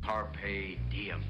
Carpe diem.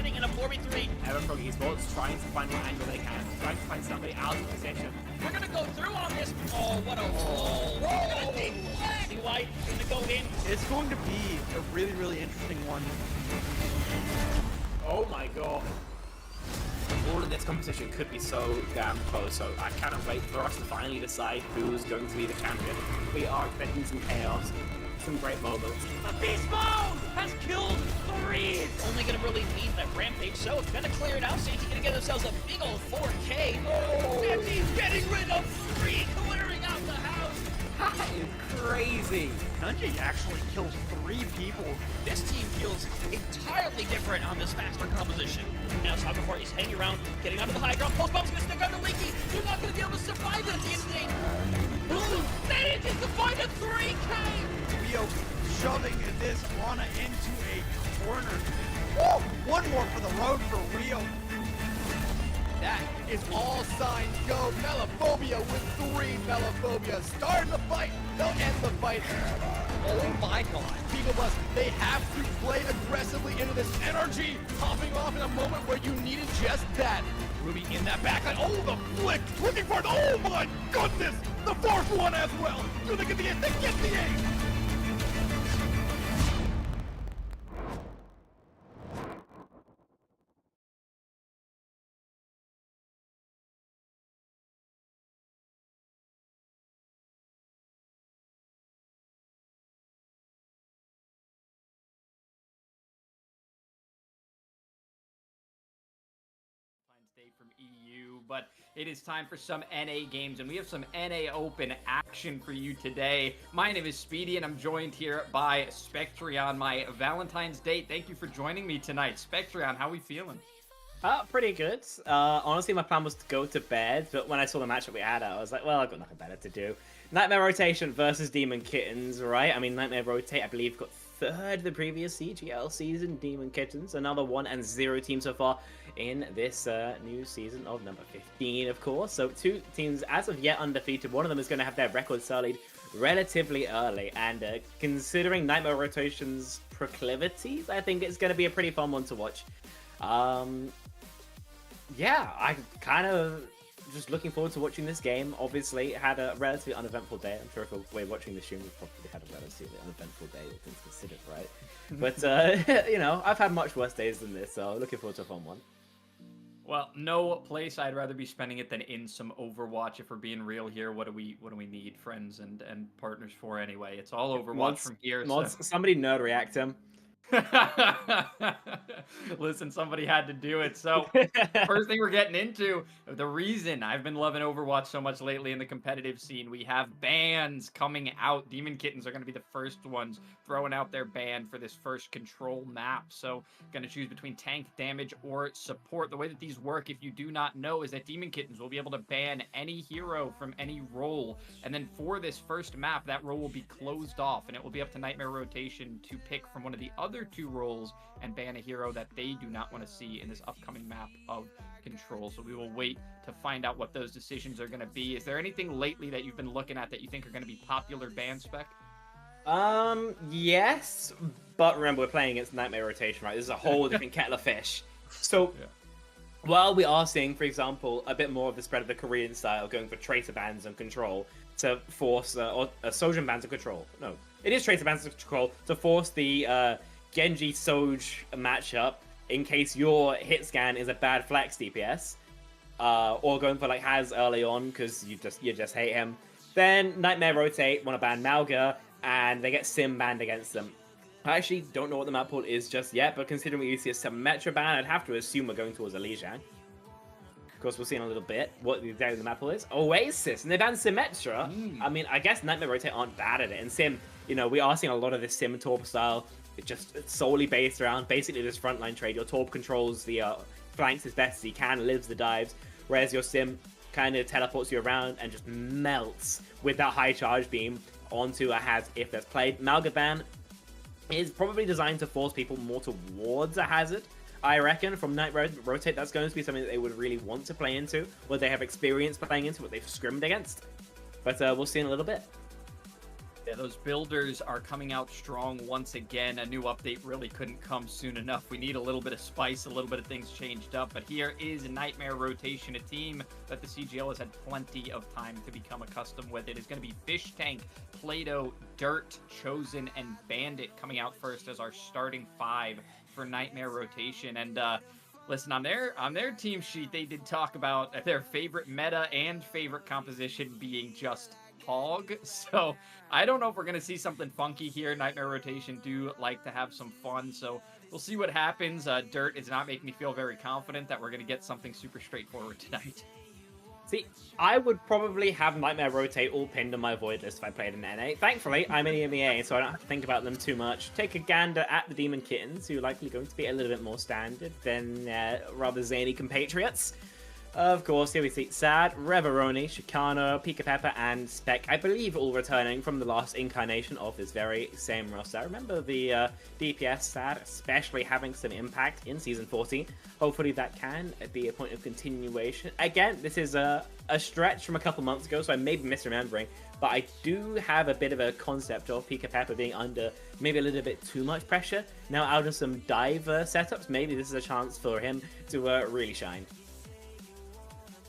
happening in a 4v3. Everfrog Esports trying to find what angle they can, trying to find somebody out of position. We're gonna go through on this. Oh, what a roll. We're gonna take flag. White gonna go in. It's going to be a really, really interesting one. Oh my god. All of this competition could be so damn close, so I cannot wait for us to finally decide who's going to be the champion. We are expecting some chaos, some great moments. The Beast Mode has killed 3. Only gonna really need that Rampage, so it's gonna clear it out. Santi gonna get themselves a big old 4K. Oh, Santi's getting rid of 3, clearing out the house. That is crazy. Nunji actually kills 3 people. This team feels entirely different on this faster composition. Now Saga he's hanging around, getting onto the high ground. Post bomb's gonna stick under Leaky. They're not gonna be able to survive it at the end of the day. Manages to find a 3K. Rio shoving this Lana into a corner. Woo! One more for the road for Rio. That is all signs go. Melophobia with 3 Melophobia. Starting the fight. They'll end the fight. Oh my god. People Bus, they have to play aggressively into this energy. Popping off in a moment where you needed just that. Ruby in that backline. Oh, the flick. Looking for it. Oh my goodness. The 4th one as well. Do they get the 8? They get the 8. State from EU, but it is time for some NA games, and we have some NA Open action for you today. My name is Speedy, and I'm joined here by Spectrion, my Valentine's date. Thank you for joining me tonight. Spectrion, how are we feeling? Pretty good. Honestly, my plan was to go to bed, but when I saw the matchup we had, I was like, well, I've got nothing better to do. Nightmare Rotation versus Demon Kittens, right? I mean, Nightmare Rotate, I believe, got 3rd the previous CGL season. Demon Kittens, another 1-0 team so far in this new season of number 15, of course. So 2 teams as of yet undefeated. One of them is going to have their record sullied relatively early, and considering Nightmare Rotation's proclivities, I think it's going to be a pretty fun one to watch. Yeah, I kind of just looking forward to watching this game. Obviously, had a relatively uneventful day. I'm sure if we're watching the stream, we've probably had a relatively uneventful day, all things considered, right? But, you know, I've had much worse days than this, so looking forward to a fun one. Well, no place I'd rather be spending it than in some Overwatch. If we're being real here, what do we need friends and partners for anyway? It's all Overwatch from here. Mods, so. Somebody nerd react him. Listen, somebody had to do it. So first thing we're getting into, the reason I've been loving Overwatch so much lately in the competitive scene, we have bans coming out. Demon Kittens are going to be the first ones throwing out their ban for this first control map. So going to choose between tank, damage, or support. The way that these work, if you do not know, is that Demon Kittens will be able to ban any hero from any role, and then for this first map, that role will be closed off, and it will be up to Nightmare Rotation to pick from one of the other 2 roles and ban a hero that they do not want to see in this upcoming map of Control. So we will wait to find out what those decisions are going to be. Is there anything lately that you've been looking at that you think are going to be popular ban spec? Yes, but remember we're playing against Nightmare Rotation, right? This is a whole different kettle of fish. So, yeah. While we are seeing, for example, a bit more of the spread of the Korean style, going for traitor bans and Control to force, or Sojourn bans and Control. No, it is traitor bans and Control to force the Genji Soj matchup in case your hit scan is a bad flex DPS, or going for like Haz early on because you just hate him. Then Nightmare Rotate want to ban Malga, and they get Sim banned against them. I actually don't know what the map pool is just yet, but considering we see a Symmetra ban, I'd have to assume we're going towards a Lijiang. Of course, we'll see in a little bit what the map pool is. Oasis, and they banned Symmetra. I mean, I guess Nightmare Rotate aren't bad at it. And Sim, you know, we are seeing a lot of this Sim Torp style. It's solely based around basically this frontline trade. Your Torp controls the flanks as best as he can, lives the dives, whereas your Sim kind of teleports you around and just melts with that high charge beam onto a Haz if that's played. Malga ban is probably designed to force people more towards a Hazard. I reckon from Night Rotate, that's going to be something that they would really want to play into, where they have experience playing into, what they've scrimmed against. But we'll see in a little bit. Yeah, those builders are coming out strong once again. A new update really couldn't come soon enough. We need a little bit of spice, a little bit of things changed up. But here is Nightmare Rotation, a team that the CGL has had plenty of time to become accustomed with. It is going to be Fish Tank, Play-Doh, Dirt, Chosen, and Bandit coming out first as our starting 5 for Nightmare Rotation. And listen, on their team sheet, they did talk about their favorite meta and favorite composition being just Hog. So I don't know if we're going to see something funky here. Nightmare Rotation do like to have some fun, so we'll see what happens. Dirt is not making me feel very confident that we're going to get something super straightforward tonight. See, I would probably have Nightmare Rotate all pinned on my Void list if I played in NA. Thankfully, I'm in EMEA, so I don't have to think about them too much. Take a gander at the Demon Kittens, who are likely going to be a little bit more standard than rather zany compatriots. Of course, here we see Sad, Reveroni, Chicano, Pika Pepper, and Spec, I believe all returning from the last incarnation of this very same roster. I remember the DPS Sad especially having some impact in Season 14. Hopefully that can be a point of continuation. Again, this is a stretch from a couple months ago, so I may be misremembering, but I do have a bit of a concept of Pika Pepper being under maybe a little bit too much pressure. Now out of some dive setups, maybe this is a chance for him to really shine.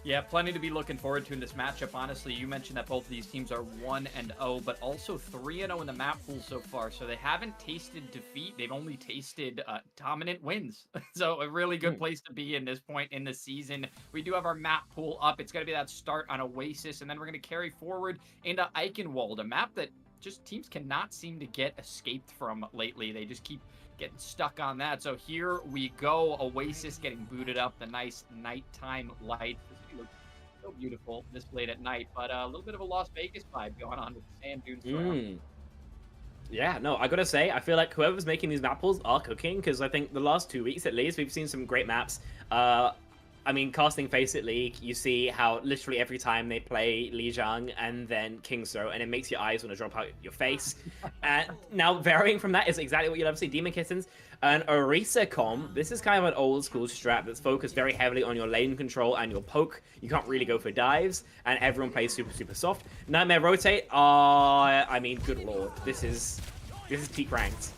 Yeah, plenty to be looking forward to in this matchup. Honestly, you mentioned that both of these teams are 1-0, but also 3-0 in the map pool so far. So they haven't tasted defeat. They've only tasted dominant wins. So a really good place to be in this point in the season. We do have our map pool up. It's going to be that start on Oasis, and then we're going to carry forward into Eichenwald, a map that just teams cannot seem to get escaped from lately. They just keep getting stuck on that. So here we go. Oasis getting booted up. The nice nighttime light. So beautiful this late at night, but a little bit of a Las Vegas vibe going on with the sand dunes. Yeah, no, I gotta say, I feel like whoever's making these map pools are cooking, because I think the last 2 weeks at least, we've seen some great maps. I mean, casting Face It League, you see how literally every time they play Lijiang and then King's Throw, and it makes your eyes want to drop out your face. And now, varying from that is exactly what you'll ever see. Demon Kittens and Orisa Com. This is kind of an old school strat that's focused very heavily on your lane control and your poke. You can't really go for dives, and everyone plays super, super soft. Nightmare Rotate, I mean, good lord. This is peak ranked.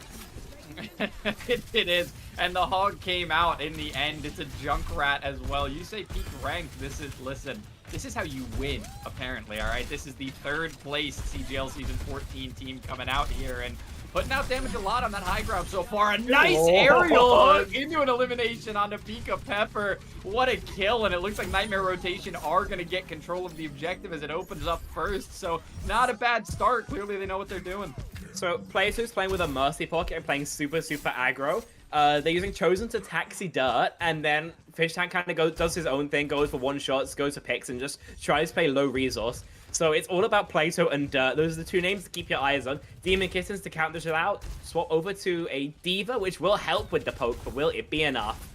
It is. And the Hog came out in the end. It's a Junkrat as well. You say peak ranked. Listen, this is how you win, apparently, all right? This is the 3rd place CGL Season 14 team coming out here and putting out damage a lot on that high ground so far. A nice aerial hook into an elimination onto Pika Pepper. What a kill, and it looks like Nightmare Rotation are going to get control of the objective as it opens up first. So not a bad start. Clearly, they know what they're doing. So Play2's playing with a Mercy Pocket and playing super, super aggro. They're using Chosen to taxi Dirt, and then Fish Tank kind of does his own thing, goes for one-shots, goes for picks, and just tries to play low resource. So it's all about Play2 and Dirt. Those are the 2 names to keep your eyes on. Demon Kittens to counter it out, swap over to a Diva, which will help with the poke, but will it be enough?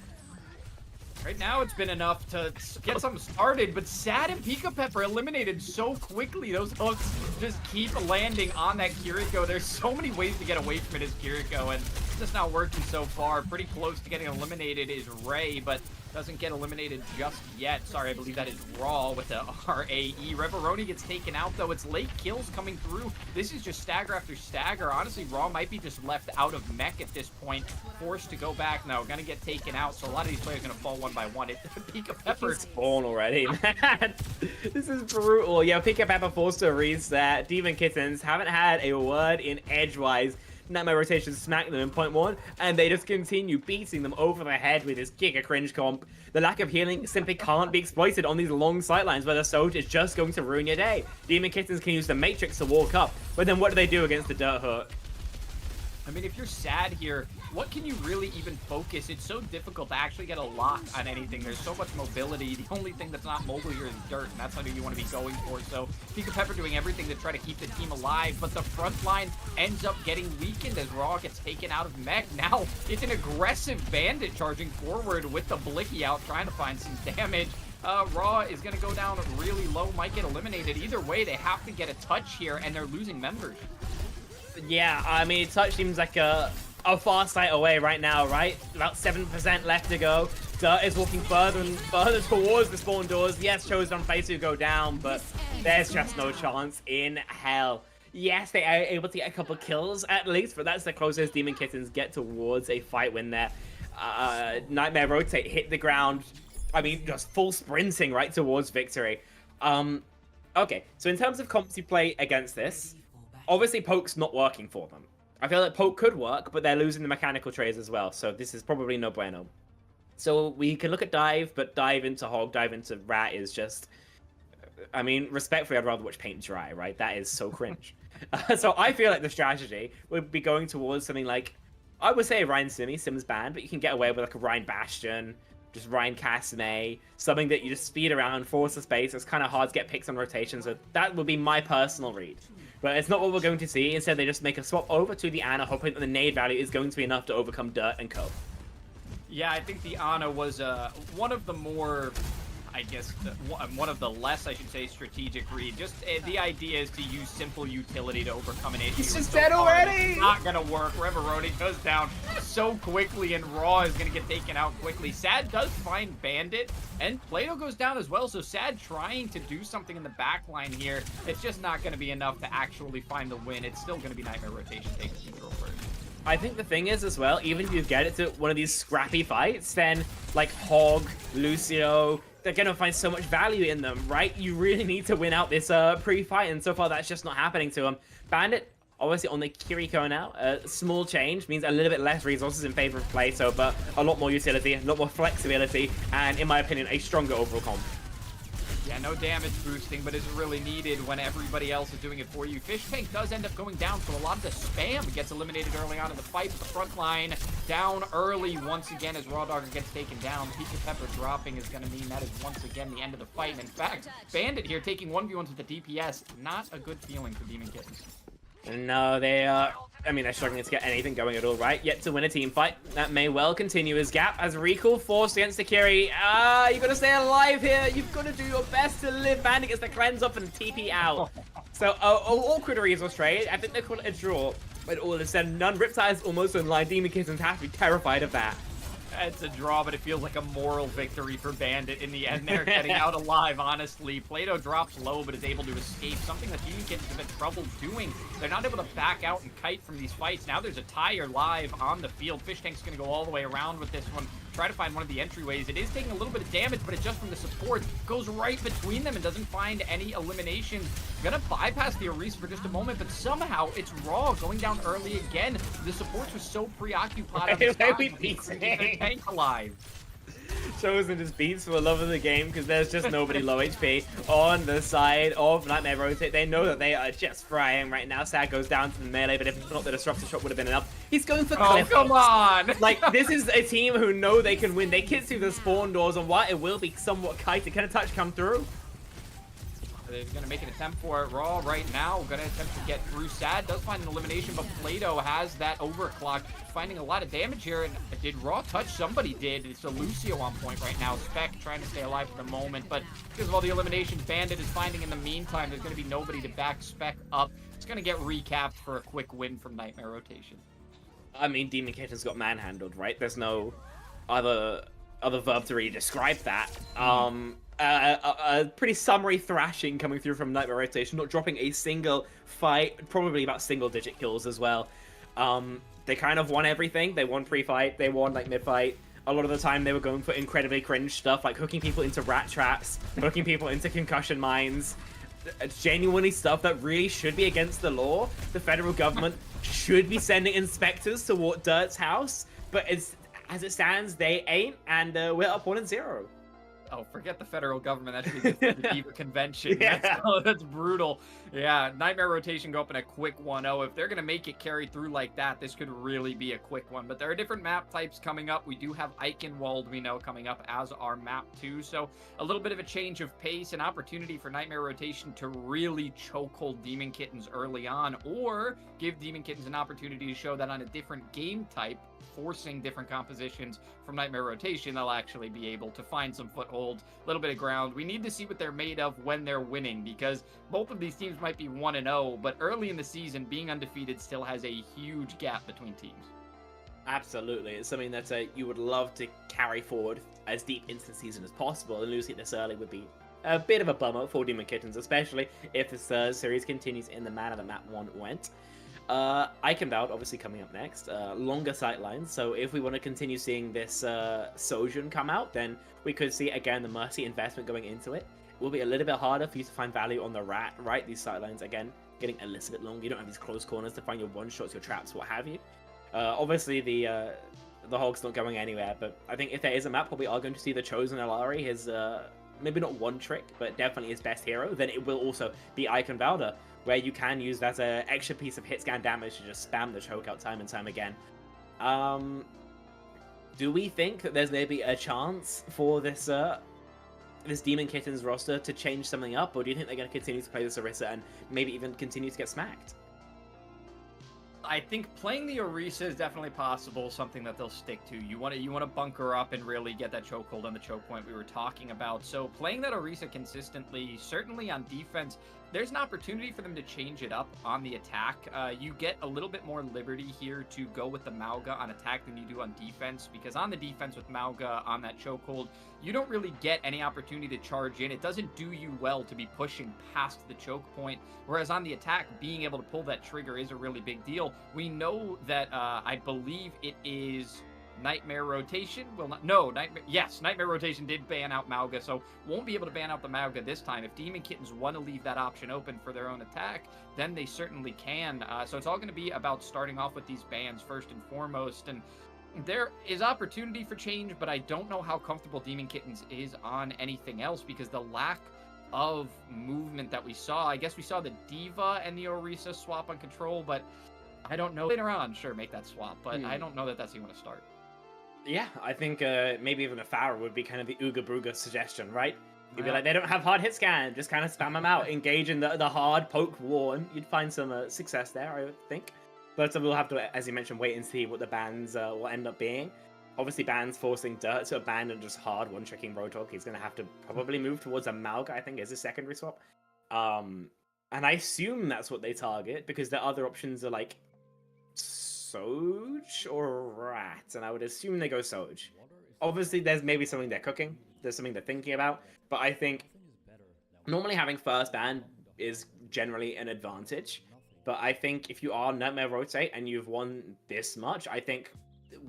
Right now, it's been enough to get something started, but Sad and Pika Pepper eliminated so quickly. Those hooks just keep landing on that Kiriko. There's so many ways to get away from it as Kiriko, and it's just not working so far. Pretty close to getting eliminated is Ray, but doesn't get eliminated just yet. Sorry, I believe that is Raw with the RAE. Reveroni gets taken out, though. It's late kills coming through. This is just stagger after stagger. Honestly, Raw might be just left out of mech at this point, forced to go back. No, gonna get taken out, so a lot of these players are gonna fall one by one. Pika Pepper spawn already, man. This is brutal. Yeah, Pika Pepper forced to reset. Demon Kittens haven't had a word in edgewise. Nightmare Rotation smacked them in point 1, and they just continue beating them over the head with this Giga Cringe comp. The lack of healing simply can't be exploited on these long sightlines where the Soldier is just going to ruin your day. Demon Kittens can use the Matrix to walk up, but then what do they do against the Dirt Hook? I mean, if you're Sad here, what can you really even focus? It's so difficult to actually get a lock on anything. There's so much mobility. The only thing that's not mobile here is Dirt, and that's something you want to be going for. So Pika Pepper doing everything to try to keep the team alive, but the front line ends up getting weakened as Raw gets taken out of mech. Now it's an aggressive Bandit charging forward with the Blicky out, trying to find some damage. Raw is going to go down really low, might get eliminated. Either way, they have to get a touch here, and they're losing members. Yeah, I mean, touch seems like a far sight away right now, right? About 7% left to go. Dirt is walking further and further towards the spawn doors. Yes, Chosen on face to go down, but there's just no chance in hell. Yes, they are able to get a couple kills at least, but that's the closest Demon Kittens get towards a fight when their Nightmare Rotate hit the ground. I mean, just full sprinting right towards victory. Okay, so in terms of comps you play against this, obviously Poke's not working for them. I feel like Poke could work, but they're losing the mechanical trades as well, so this is probably no bueno. So we can look at Dive, but Dive into Hog, Dive into Rat is just... I mean, respectfully, I'd rather watch paint dry, right? That is so cringe. So I feel like the strategy would be going towards something like, I would say Ryan Sims ban, but you can get away with like a Ryan Bastion, just Ryan Casimay, something that you just speed around, force the space. It's kind of hard to get picks on rotation, so that would be my personal read. But it's not what we're going to see. Instead, they just make a swap over to the Ana, hoping that the nade value is going to be enough to overcome Dirt and Co. Yeah, I think the Ana was one of the more, I guess, one of the less, I should say, strategic read. Just the idea is to use simple utility to overcome an issue. He's just dead already! It's not going to work. Reveroni goes down so quickly, and Raw is going to get taken out quickly. Sad does find Bandit, and Plato goes down as well, so Sad trying to do something in the back line here. It's just not going to be enough to actually find the win. It's still going to be Nightmare Rotation taking control first. I think the thing is, as well, even if you get it to one of these scrappy fights, then, like, Hog, Lucio, they're going to find so much value in them, right? You really need to win out this pre-fight, and so far that's just not happening to him. Bandit, obviously on the Kiriko now. Small change means a little bit less resources in favor of Plato, but a lot more utility, a lot more flexibility, and, in my opinion, a stronger overall comp. Yeah, no damage boosting, but is really needed when everybody else is doing it for you. Fish Tank does end up going down, so a lot of the spam gets eliminated early on in the fight. The front line down early once again as Raw Dogger gets taken down. Pika Pepper dropping is going to mean that is once again the end of the fight. And in fact, Bandit here taking 1v1s with the DPS. Not a good feeling for Demon Kittens. No, they are... I mean, they're struggling to get anything going at all, right? Yet to win a team fight. That may well continue as Gap as recall forced against Akiri. You gotta stay alive here. You've got to do your best to live. Bandit gets the cleanse off and TP out. So, awkward resource trade. I think they call it a draw. But all is said and done. Riptide's almost in line. Demon Kittens have to be terrified of that. It's a draw, but it feels like a moral victory for Bandit in the end. They're getting out alive, honestly. Plato drops low, but is able to escape. Something that Demon Kittens have been trouble doing. They're not able to back out and kite from these fights. Now there's a tire live on the field. Fish Tank's going to go all the way around with this one. Try to find one of the entryways. It is taking a little bit of damage, but it's just from the support. Goes right between them and doesn't find any elimination. Gonna bypass the Orisa for just a moment, but somehow it's Raw going down early again. The supports were so preoccupied on the side, they couldn't keep their tank alive. Chosen just beats for the love of the game because there's just nobody low HP on the side of Nightmare Rotate. They know that they are just frying right now. Sad goes down to the melee, but if not, the Disruptor Shot would have been enough. He's going for Cliff. Oh, come on! Like, this is a team who know they can win. They kid through the spawn doors, and while it will be somewhat kited, can a touch come through? They're going to make an attempt for it. Raw right now going to attempt to get through. Sad does find an elimination, but Plato has that overclock, finding a lot of damage here. And did Raw touch? Somebody did. It's a Lucio on point right now. Spec trying to stay alive for the moment, but because of all the eliminations Bandit is finding in the meantime, there's going to be nobody to back Spec up. It's going to get recapped for a quick win from Nightmare Rotation. I mean, Demon Kitten's got manhandled, right? There's no other verb to really describe that. A pretty summary thrashing coming through from Nightmare Rotation, not dropping a single fight, probably about single-digit kills as well. They kind of won everything. They won pre-fight, they won like mid-fight. A lot of the time they were going for incredibly cringe stuff, like hooking people into rat traps, hooking people into concussion mines. Genuinely stuff that really should be against the law. The federal government should be sending inspectors to Dirt's house, but as it stands, they ain't, and we're up 1-0. Oh, forget the federal government. That should be the Diva convention. Yeah. That's brutal. Yeah, Nightmare Rotation go up in a quick 1-0. If they're going to make it carry through like that, this could really be a quick one. But there are different map types coming up. We do have Eichenwald, we know, coming up as our map 2. So a little bit of a change of pace, an opportunity for Nightmare Rotation to really chokehold Demon Kittens early on, or give Demon Kittens an opportunity to show that on a different game type, forcing different compositions from Nightmare Rotation, they'll actually be able to find some foothold, a little bit of ground. We need to see what they're made of when they're winning, because both of these teams might be 1-0, but early in the season, being undefeated still has a huge gap between teams. Absolutely. It's something that you would love to carry forward as deep into the season as possible, and losing it this early would be a bit of a bummer for Demon Kittens, especially if this series continues in the manner that Map 1 went. Eichenwald obviously coming up next. Longer sightlines, so if we want to continue seeing this Sojun come out, then we could see again the Mercy investment going into it. It will be a little bit harder for you to find value on the Rat, right? These sightlines again getting a little bit long. You don't have these close corners to find your one shots, your traps, what have you. Obviously the Hog's not going anywhere, but I think if there is a map where we are going to see the Chosen Alari, his maybe not one trick, but definitely his best hero, then it will also be Eichenwald, where you can use that extra piece of hit scan damage to just spam the choke out time and time again. Do we think that there's maybe a chance for this this Demon Kittens roster to change something up, or do you think they're going to continue to play this Orisa and maybe even continue to get smacked? I think playing the Orisa is definitely possible, something that they'll stick to. You want to bunker up and really get that chokehold on the choke point we were talking about. So playing that Orisa consistently, certainly on defense, there's an opportunity for them to change it up on the attack. You get a little bit more liberty here to go with the Mauga on attack than you do on defense, because on the defense with Mauga on that chokehold, you don't really get any opportunity to charge in. It doesn't do you well to be pushing past the choke point, whereas on the attack, being able to pull that trigger is a really big deal. We know that I believe it is Nightmare Rotation. Nightmare Rotation did ban out Mauga, so won't be able to ban out the Mauga this time. If Demon Kittens want to leave that option open for their own attack, then they certainly can. So it's all going to be about starting off with these bans first and foremost, and there is opportunity for change, but I don't know how comfortable Demon Kittens is on anything else, because the lack of movement that we saw, I guess we saw the Diva and the Orisa swap on control, but I don't know. Later on, sure, make that swap, but I don't know that that's even going to start. Yeah, I think maybe even a Farah would be kind of the Ooga Booga suggestion, right? You'd be like, they don't have hard hit scan, just kind of spam them out, engage in the hard poke war, and you'd find some success there, I think. But we'll have to, as you mentioned, wait and see what the bans will end up being. Obviously, bans forcing Dirt to abandon just hard one-tricking Roadhog. He's going to have to probably move towards a Mauga, I think, as a secondary swap. And I assume that's what they target, because the other options are like Soj or Rat, and I would assume they go Soj. Obviously, there's maybe something they're cooking, there's something they're thinking about, but I think normally having first ban is generally an advantage. But I think if you are Nightmare Rotate and you've won this much, I think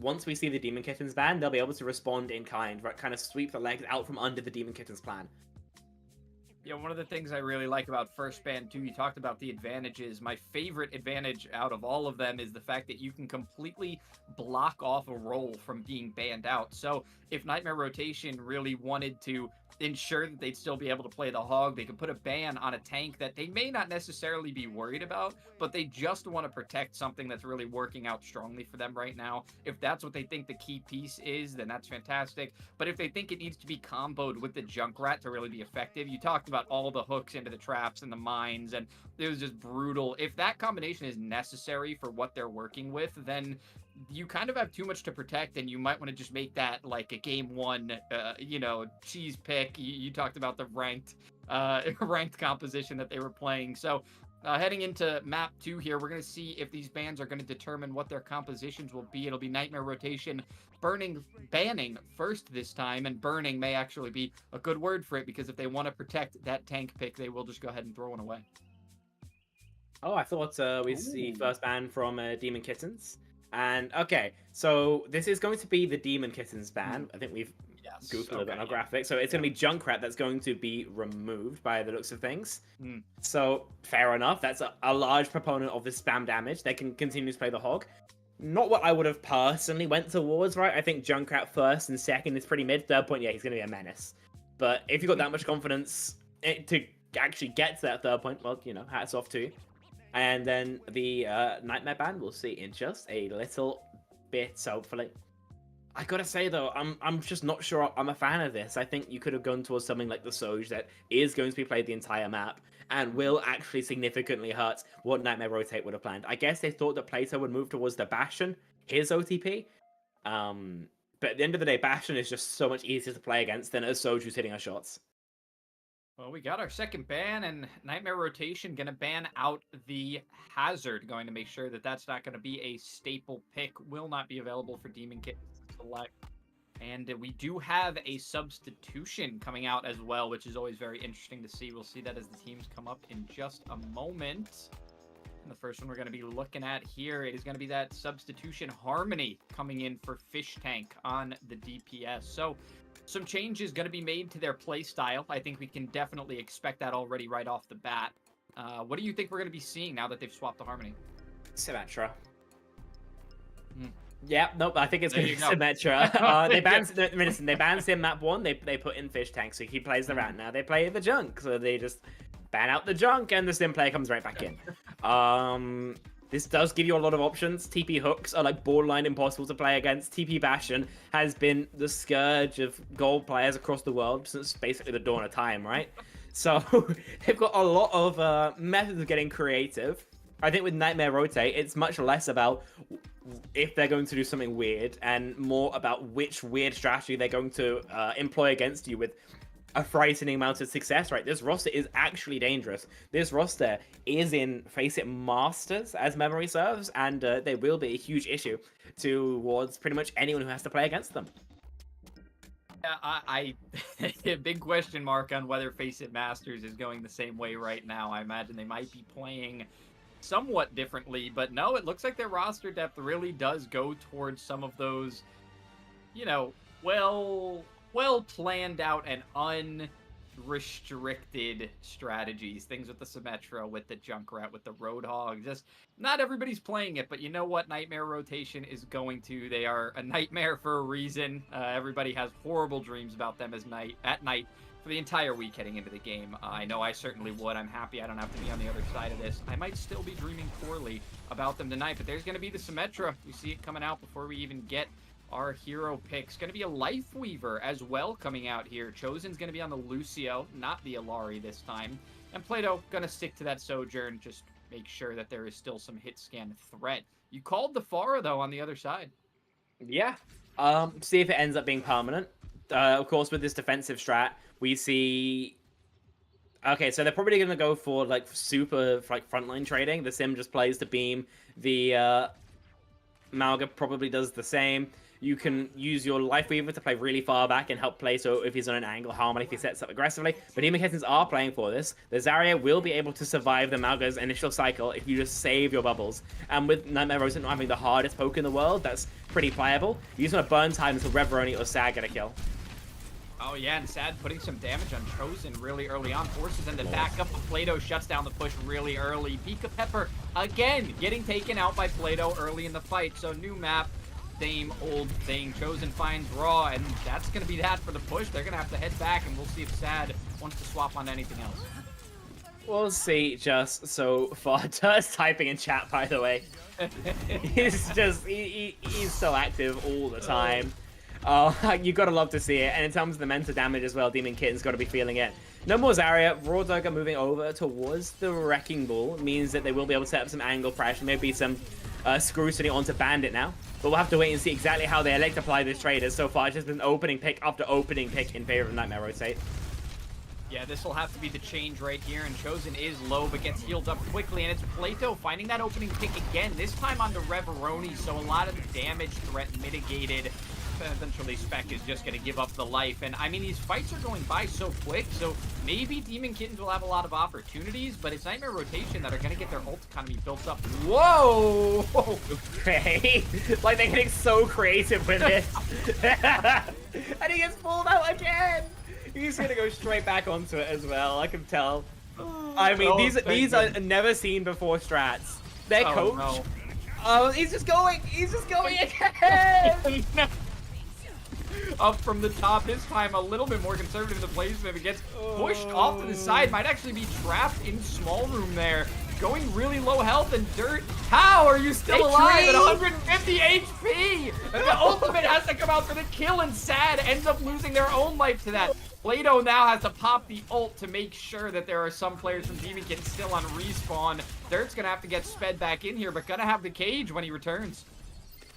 once we see the Demon Kittens ban, they'll be able to respond in kind, right? Kind of sweep the legs out from under the Demon Kittens plan. Yeah, one of the things I really like about first ban too, you talked about the advantages. My favorite advantage out of all of them is the fact that you can completely block off a role from being banned out. So if Nightmare Rotation really wanted to ensure that they'd still be able to play the Hog, they could put a ban on a tank that they may not necessarily be worried about, but they just want to protect something that's really working out strongly for them right now. If that's what they think the key piece is, then that's fantastic. But if they think it needs to be comboed with the Junkrat to really be effective, you talked about all the hooks into the traps and the mines, and it was just brutal. If that combination is necessary for what they're working with, then you kind of have too much to protect, and you might want to just make that like a game one, cheese pick. You talked about the ranked composition that they were playing. So heading into map 2 here, we're going to see if these bans are going to determine what their compositions will be. It'll be Nightmare Rotation banning first this time, and burning may actually be a good word for it, because if they want to protect that tank pick, they will just go ahead and throw one away. Oh, I thought we'd see first ban from Demon Kittens. And okay, so this is going to be the Demon Kittens ban. I think we've goofed a little bit on our graphic. So it's going to be Junkrat that's going to be removed by the looks of things. So fair enough. That's a large proponent of the spam damage. They can continue to play the Hog. Not what I would have personally went towards, right? I think Junkrat first and second is pretty mid. Third point, yeah, he's going to be a menace. But if you've got that much confidence to actually get to that third point, well, hats off to you. And then the Nightmare ban we'll see in just a little bit, hopefully. I gotta say though, I'm just not sure I'm a fan of this. I think you could have gone towards something like the Soj that is going to be played the entire map and will actually significantly hurt what Nightmare Rotate would have planned. I guess they thought that Plato would move towards the Bastion, his OTP. But at the end of the day, Bastion is just so much easier to play against than a Soj who's hitting our shots. Well, we got our second ban, and Nightmare Rotation going to ban out the Hazard, going to make sure that that's not going to be a staple pick. Will not be available for Demon Kittens to select. And we do have a substitution coming out as well, which is always very interesting to see. We'll see that as the teams come up in just a moment. And the first one we're going to be looking at here, it is going to be that substitution Harmony coming in for Fish Tank on the DPS. So some changes going to be made to their play style. I think we can definitely expect that already right off the bat. What do you think we're going to be seeing now that they've swapped to Harmony? Symmetra. Yeah, nope, I think it's going to be Symmetra. They banned Sim map 1, they put in Fish Tank, so he plays the rat now. They play the junk, so they just ban out the junk, and the Sim player comes right back in. This does give you a lot of options. TP hooks are like borderline impossible to play against. TP Bastion has been the scourge of gold players across the world since basically the dawn of time, right? So they've got a lot of methods of getting creative. I think with Nightmare Rotate, it's much less about if they're going to do something weird and more about which weird strategy they're going to employ against you with a frightening amount of success, right? This roster is actually dangerous. This roster is in, face it, Masters, as memory serves, and they will be a huge issue towards pretty much anyone who has to play against them. I a big question mark on whether Face It Masters is going the same way right now. I imagine they might be playing somewhat differently, but no, it looks like their roster depth really does go towards some of those, you know, well planned out and unrestricted strategies. Things with the Symmetra, with the Junkrat, with the Roadhog. Just not everybody's playing it, but you know what? Nightmare Rotation is going to. They are a nightmare for a reason. Everybody has horrible dreams about them at night for the entire week heading into the game. I know I certainly would. I'm happy I don't have to be on the other side of this. I might still be dreaming poorly about them tonight, but there's going to be the Symmetra. We see it coming out before we even get our hero picks. Going to be a Life Weaver as well coming out here. Chosen's going to be on the Lucio, not the Alari this time. And Plato going to stick to that Sojourn, just make sure that there is still some hit scan threat. You called the Pharah, though, on the other side. Yeah. See if it ends up being permanent. Of course, with this defensive strat, we see... Okay, so they're probably going to go for, like, super, like, frontline trading. The Sim just plays the beam. The Malga probably does the same. You can use your Life Weaver to play really far back and help play, so if he's on an angle, Harmony if he sets up aggressively. But Demon Kittens are playing for this. The Zarya will be able to survive the Malga's initial cycle if you just save your bubbles. And with Nightmare Rosen not having the hardest poke in the world, that's pretty playable. You just want to burn time until Reveroni or Sad get a kill. Oh yeah, and Sad putting some damage on Chosen really early on, forces them to back up, but Plato shuts down the push really early. Pika Pepper, again, getting taken out by Plato early in the fight, so new map, same old thing. Chosen finds Raw, and that's going to be that for the push. They're going to have to head back, and we'll see if Sad wants to swap on anything else. We'll see just so far. Just typing in chat, by the way. He's just, he's so active all the time. You gotta love to see it. And in terms of the mental damage as well, Demon Kitten's gotta be feeling it. No more Zarya. Raw Dog are moving over towards the Wrecking Ball. Means that they will be able to set up some angle pressure, maybe some scrutiny onto Bandit now. But we'll have to wait and see exactly how they elect to apply this trade, as so far it's just been opening pick after opening pick in favor of Nightmare Rotate. Yeah, this will have to be the change right here, and Chosen is low, but gets healed up quickly, and it's Plato finding that opening pick again, this time on the Reveroni, so a lot of the damage threat mitigated. Eventually Spec is just going to give up the life, and I mean, these fights are going by so quick, so maybe Demon Kittens will have a lot of opportunities, but it's Nightmare Rotation that are going to get their ult economy built up. Whoa! Okay. Like, they're getting so creative with it. And he gets pulled out again! He's going to go straight back onto it as well, I can tell. I mean, these are never seen before strats. Their coach... No. Oh, he's just going again! No. Up from the top, this time a little bit more conservative in the placement. It gets pushed off to the side, might actually be trapped in small room there. Going really low health and dirt. How are you still alive at 150 HP? And the ultimate has to come out for the kill, and Sad ends up losing their own life to that. Plato now has to pop the ult to make sure that there are some players from Demon Kitten still on respawn. Dirt's gonna have to get sped back in here, but gonna have the cage when he returns.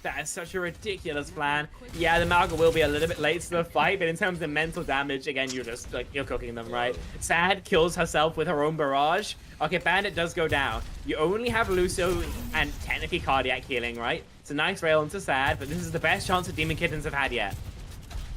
That is such a ridiculous plan. Yeah, the Malga will be a little bit late to the fight, but in terms of mental damage, again, you're just, like, you're cooking them, right? Sad kills herself with her own barrage. Okay, Bandit does go down. You only have Lucio and technically cardiac healing, right? It's a nice rail into Sad, but this is the best chance that Demon Kittens have had yet.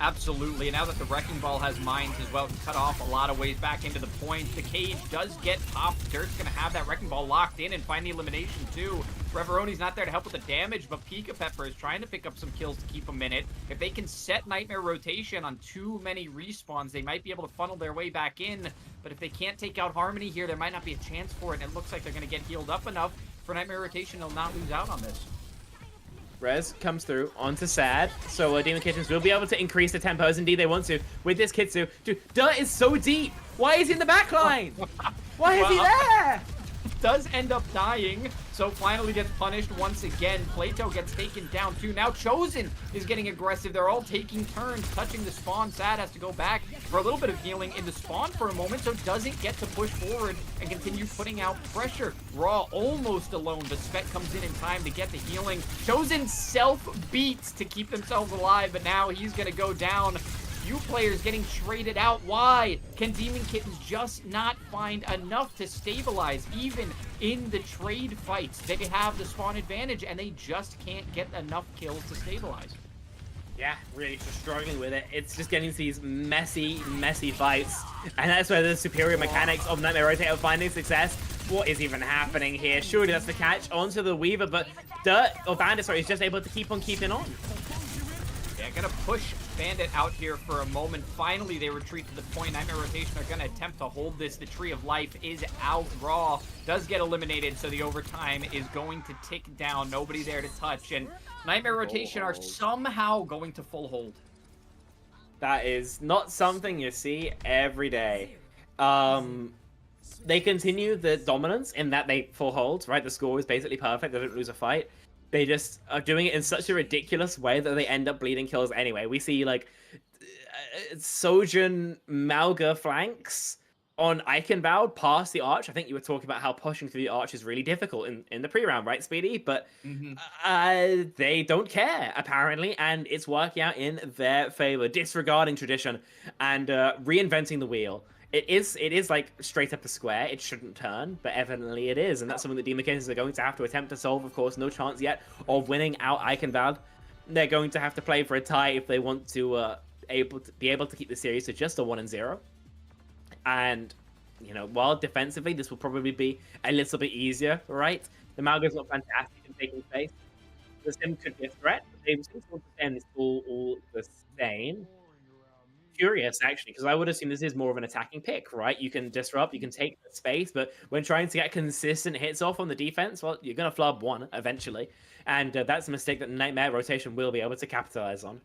Absolutely, and now that the Wrecking Ball has mines as well, can cut off a lot of ways back into the point. The cage does get popped. Dirt's going to have that Wrecking Ball locked in and find the elimination too. Reveroni's not there to help with the damage, but Pika Pepper is trying to pick up some kills to keep him in it. If they can set Nightmare Rotation on too many respawns, they might be able to funnel their way back in. But if they can't take out Harmony here, there might not be a chance for it. And it looks like they're going to get healed up enough for Nightmare Rotation. They'll not lose out on this. Res comes through onto Sad, so Demon Kittens will be able to increase the tempo as indeed they want to with this Kitsu. Dude, Dirt is so deep. Why is he in the back line? Why is he there? Does end up dying, so finally gets punished once again. Plato gets taken down too. Now Chosen is getting aggressive. They're all taking turns touching the spawn. Sad has to go back for a little bit of healing in the spawn for a moment, so doesn't get to push forward and continue putting out pressure. Raw almost alone, but Spec comes in time to get the healing. Chosen self-beats to keep themselves alive, but now he's gonna go down. Few players getting traded out. Why? Can Demon Kittens just not find enough to stabilize even in the trade fights? They have the spawn advantage and they just can't get enough kills to stabilize. Yeah, really just struggling with it. It's just getting to these messy fights. And that's where the superior mechanics of Nightmare Rotate are finding success. What is even happening here? Surely that's the catch onto the Weaver, but Dirt, or Bandit, sorry, is just able to keep on keeping on. Yeah, gonna push Bandit out here for a moment. Finally, they retreat to the point. Nightmare Rotation are gonna attempt to hold this. The Tree of Life is out. Raw does get eliminated, so the overtime is going to tick down. Nobody there to touch, and Nightmare Rotation are somehow going to full hold. That is not something you see every day. They continue the dominance in that they full hold, right? The score is basically perfect. They don't lose a fight. They just are doing it in such a ridiculous way that they end up bleeding kills anyway. We see, like, Sojin Malga flanks on Eichenwald past the arch. I think you were talking about how pushing through the arch is really difficult in the pre-round, right, Speedy? But they don't care, apparently, and it's working out in their favor, disregarding tradition and reinventing the wheel. It is like straight up a square. It shouldn't turn, but evidently it is, and that's something that Demon Kittens are going to have to attempt to solve. Of course, no chance yet of winning out Eichenwald. They're going to have to play for a tie if they want to be able to keep the series to just a 1-0. And you know, while defensively this will probably be a little bit easier, right? The Malga's not fantastic in taking space. The Sim could be a threat, but they seem to understand it's all the same. Curious, actually, because I would assume this is more of an attacking pick, right? You can disrupt, you can take the space, but when trying to get consistent hits off on the defense, well, you're going to flub one eventually. And that's a mistake that Nightmare Rotation will be able to capitalize on.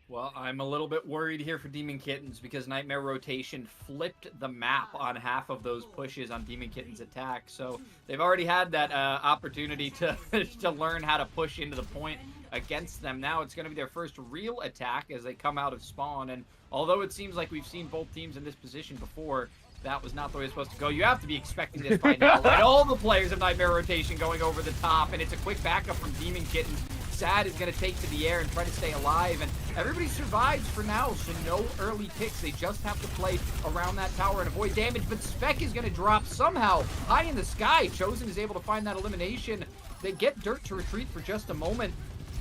Well, I'm a little bit worried here for Demon Kittens because Nightmare Rotation flipped the map on half of those pushes on Demon Kittens' attack. So they've already had that opportunity to to learn how to push into the point against them. Now it's going to be their first real attack as they come out of spawn. And although it seems like we've seen both teams in this position before, that was not the way it's supposed to go. You have to be expecting this by now. Right? All the players of Nightmare Rotation going over the top, and it's a quick backup from Demon Kittens. Sad is going to take to the air and try to stay alive, and everybody survives for now, so no early picks. They just have to play around that tower and avoid damage, but Spec is going to drop somehow high in the sky. Chosen is able to find that elimination. They get Dirt to retreat for just a moment,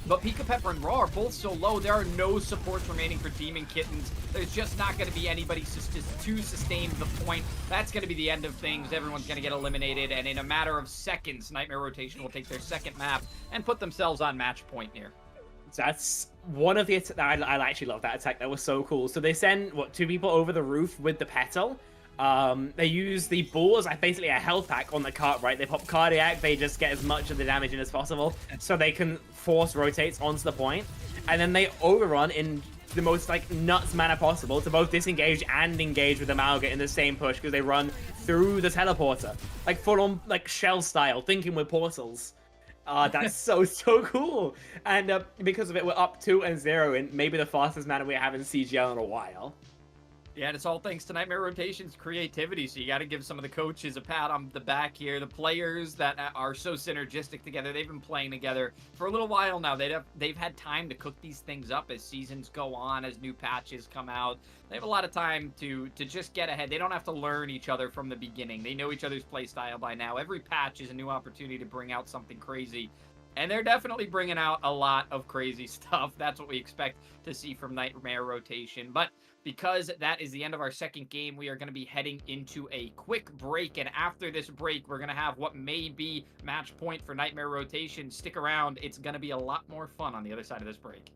but Pika Pepper and Raw are both so low, there are no supports remaining for Demon Kittens. There's just not going to be anybody to sustain the point. That's going to be the end of things. Everyone's going to get eliminated, and in a matter of seconds, Nightmare Rotation will take their second map and put themselves on match point here. That's one of the... I actually love that attack. That was so cool. So they send, two people over the roof with the petal. They use the ball as basically a health pack on the cart, right? They pop cardiac, they just get as much of the damage in as possible, so they can force rotates onto the point, and then they overrun in the most nuts manner possible to both disengage and engage with the Malga in the same push because they run through the teleporter, full on shell style, thinking with portals. That's so cool. And because of it, we're up 2-0 in maybe the fastest manner we have in CGL in a while. Yeah, and it's all thanks to Nightmare Rotation's creativity, so you got to give some of the coaches a pat on the back here. The players that are so synergistic together, they've been playing together for a little while now. They've had time to cook these things up as seasons go on, as new patches come out. They have a lot of time to just get ahead. They don't have to learn each other from the beginning. They know each other's play style by now. Every patch is a new opportunity to bring out something crazy. And they're definitely bringing out a lot of crazy stuff. That's what we expect to see from Nightmare Rotation. But because that is the end of our second game, we are going to be heading into a quick break. And after this break, we're going to have what may be match point for Nightmare Rotation. Stick around. It's going to be a lot more fun on the other side of this break.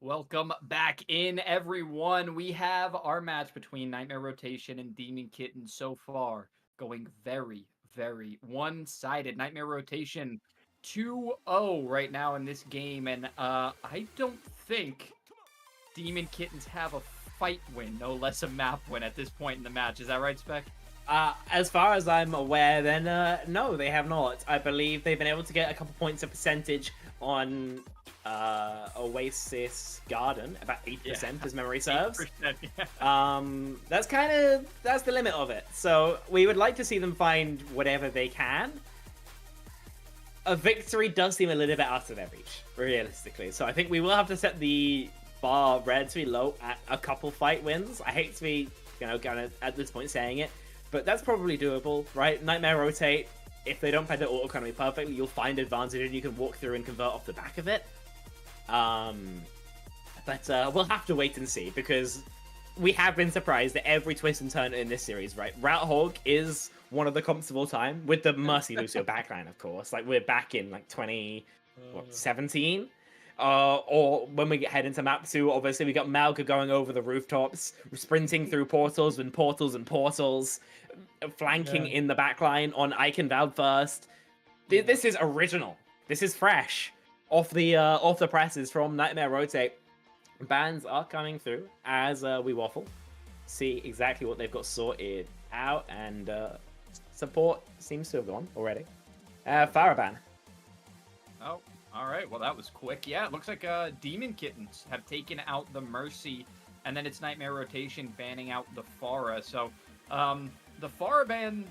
Welcome back in, everyone. We have our match between Nightmare Rotation and Demon Kitten so far going very, very one-sided. Nightmare Rotation 2-0 right now in this game, and I don't think Demon Kittens have a fight win, no less a map win at this point in the match. Is that right, Spec? As far as I'm aware, then no, they have not. I believe they've been able to get a couple points of percentage on Oasis Garden, about 8%, as memory serves. 8%, yeah. That's the limit of it. So we would like to see them find whatever they can. A victory does seem a little bit out of their reach, realistically. So I think we will have to set the bar relatively low at a couple fight wins. I hate to be, kind of at this point saying it, but that's probably doable, right? Nightmare Rotate, if they don't play the auto economy perfectly, you'll find advantage and you can walk through and convert off the back of it. But we'll have to wait and see, because we have been surprised at every twist and turn in this series, right? Route Hog is one of the comps of all time, with the Mercy Lucio backline, of course. Like, we're back in, like, 2017? Or when we head into map 2, obviously we got Malga going over the rooftops, sprinting through portals and portals and portals, flanking in the backline on Icon Valve first. This is original. This is fresh. Off the presses from Nightmare Rotate. Bans are coming through as we waffle. see exactly what they've got sorted out, and support seems to have gone already. Faraban. Oh, all right. Well, that was quick. Yeah, it looks like Demon Kittens have taken out the Mercy, and then it's Nightmare rotation banning out the Pharah. So the Pharah ban,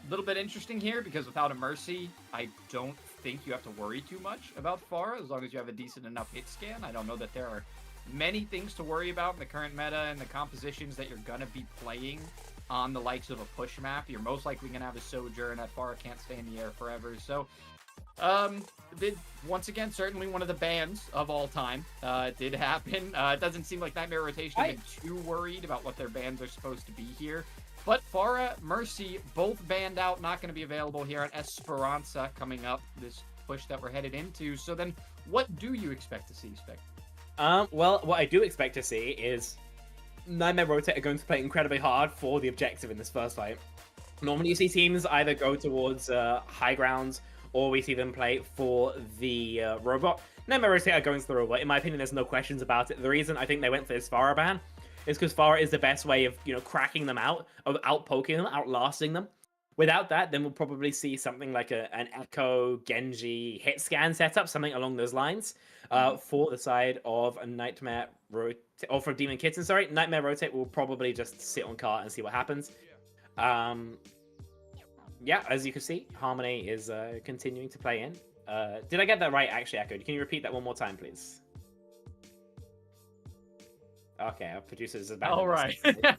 a little bit interesting here because without a Mercy, I don't think you have to worry too much about Pharah as long as you have a decent enough hit scan. I don't know that there are many things to worry about in the current meta and the compositions that you're going to be playing on the likes of a push map. You're most likely going to have a Sojourn, and that Pharah can't stay in the air forever. So, once again, certainly one of the bans of all time. It did happen. It doesn't seem like Nightmare Rotation have been too worried about what their bans are supposed to be here. But Pharah, Mercy, both banned out, not going to be available here on Esperanza coming up, this push that we're headed into. So then, what do you expect to see, Spec? Well, what I do expect to see is Nightmare Rotate are going to play incredibly hard for the objective in this first fight. Normally you see teams either go towards high grounds, or we see them play for the robot. Nightmare Rotate are going to the robot. In my opinion, there's no questions about it. The reason I think they went for this Pharah ban is because Pharah is the best way of, cracking them out, of out-poking them, outlasting them. Without that, then we'll probably see something like an Echo, Genji, hit scan setup, something along those lines. For the side of a Nightmare Rotate, or for Demon Kitten, sorry. Nightmare Rotate will probably just sit on cart and see what happens. Yeah, as you can see, Harmony is continuing to play in. Did I get that right, actually, Echo? Can you repeat that one more time, please? Okay, our producers are back. All right.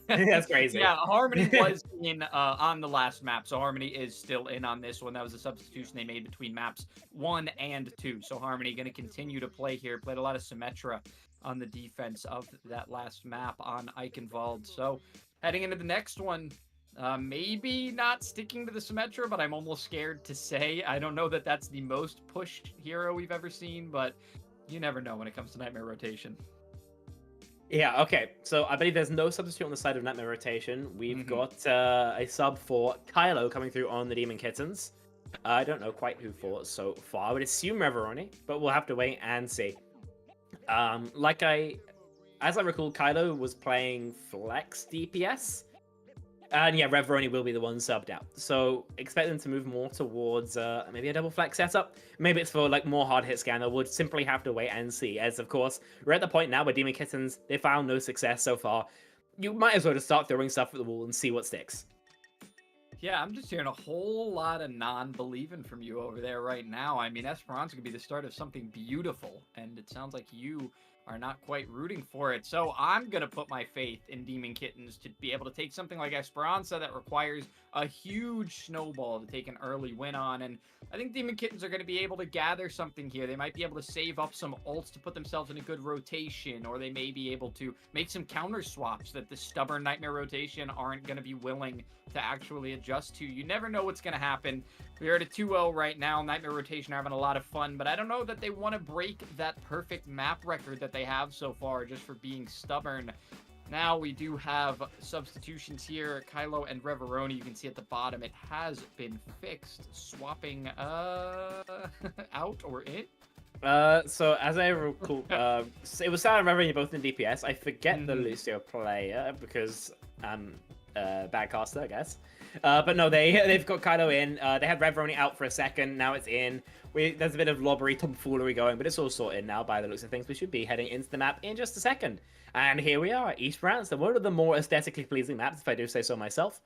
That's crazy. Yeah, Harmony was in on the last map, so Harmony is still in on this one. That was a substitution they made between maps 1 and 2. So Harmony going to continue to play here. Played a lot of Symmetra on the defense of that last map on Eichenwald. So heading into the next one, maybe not sticking to the Symmetra, but I'm almost scared to say. I don't know that that's the most pushed hero we've ever seen, but you never know when it comes to Nightmare Rotation. Yeah, okay. So I believe there's no substitute on the side of Nightmare Rotation. We've got a sub for Kylo coming through on the Demon Kittens. I don't know quite who for so far. I would assume Reveroni, but we'll have to wait and see. As I recall, Kylo was playing Flex DPS. And yeah, Reveroni will be the one subbed out. So expect them to move more towards maybe a double flex setup. Maybe it's for like more hard hit scanner. We'll simply have to wait and see. As of course, we're at the point now where Demon Kittens, they found no success so far. You might as well just start throwing stuff at the wall and see what sticks. Yeah, I'm just hearing a whole lot of non-believing from you over there right now. I mean, Esperanza could be the start of something beautiful, and it sounds like you are not quite rooting for it. So I'm going to put my faith in Demon Kittens to be able to take something like Esperanza that requires a huge snowball to take an early win on. And I think Demon Kittens are going to be able to gather something here. They might be able to save up some ults to put themselves in a good rotation, or they may be able to make some counter swaps that the stubborn Nightmare Rotation aren't going to be willing to actually adjust to. You never know what's going to happen. We're at a 2-0 right now. Nightmare Rotation are having a lot of fun, but I don't know that they want to break that perfect map record that they have so far just for being stubborn. Now we do have substitutions here. Kylo and Reveroni, you can see at the bottom, it has been fixed. Swapping out or in? So as I recall, it was Sarah and Reveroni both in DPS. I forget the Lucio player because bad caster, I guess. But no, they've got Kylo in. They had Reveroni out for a second. Now it's in. There's a bit of lobbery, tomfoolery going, but it's all sorted now by the looks of things. We should be heading into the map in just a second. And here we are, East France. So one of the more aesthetically pleasing maps, if I do say so myself.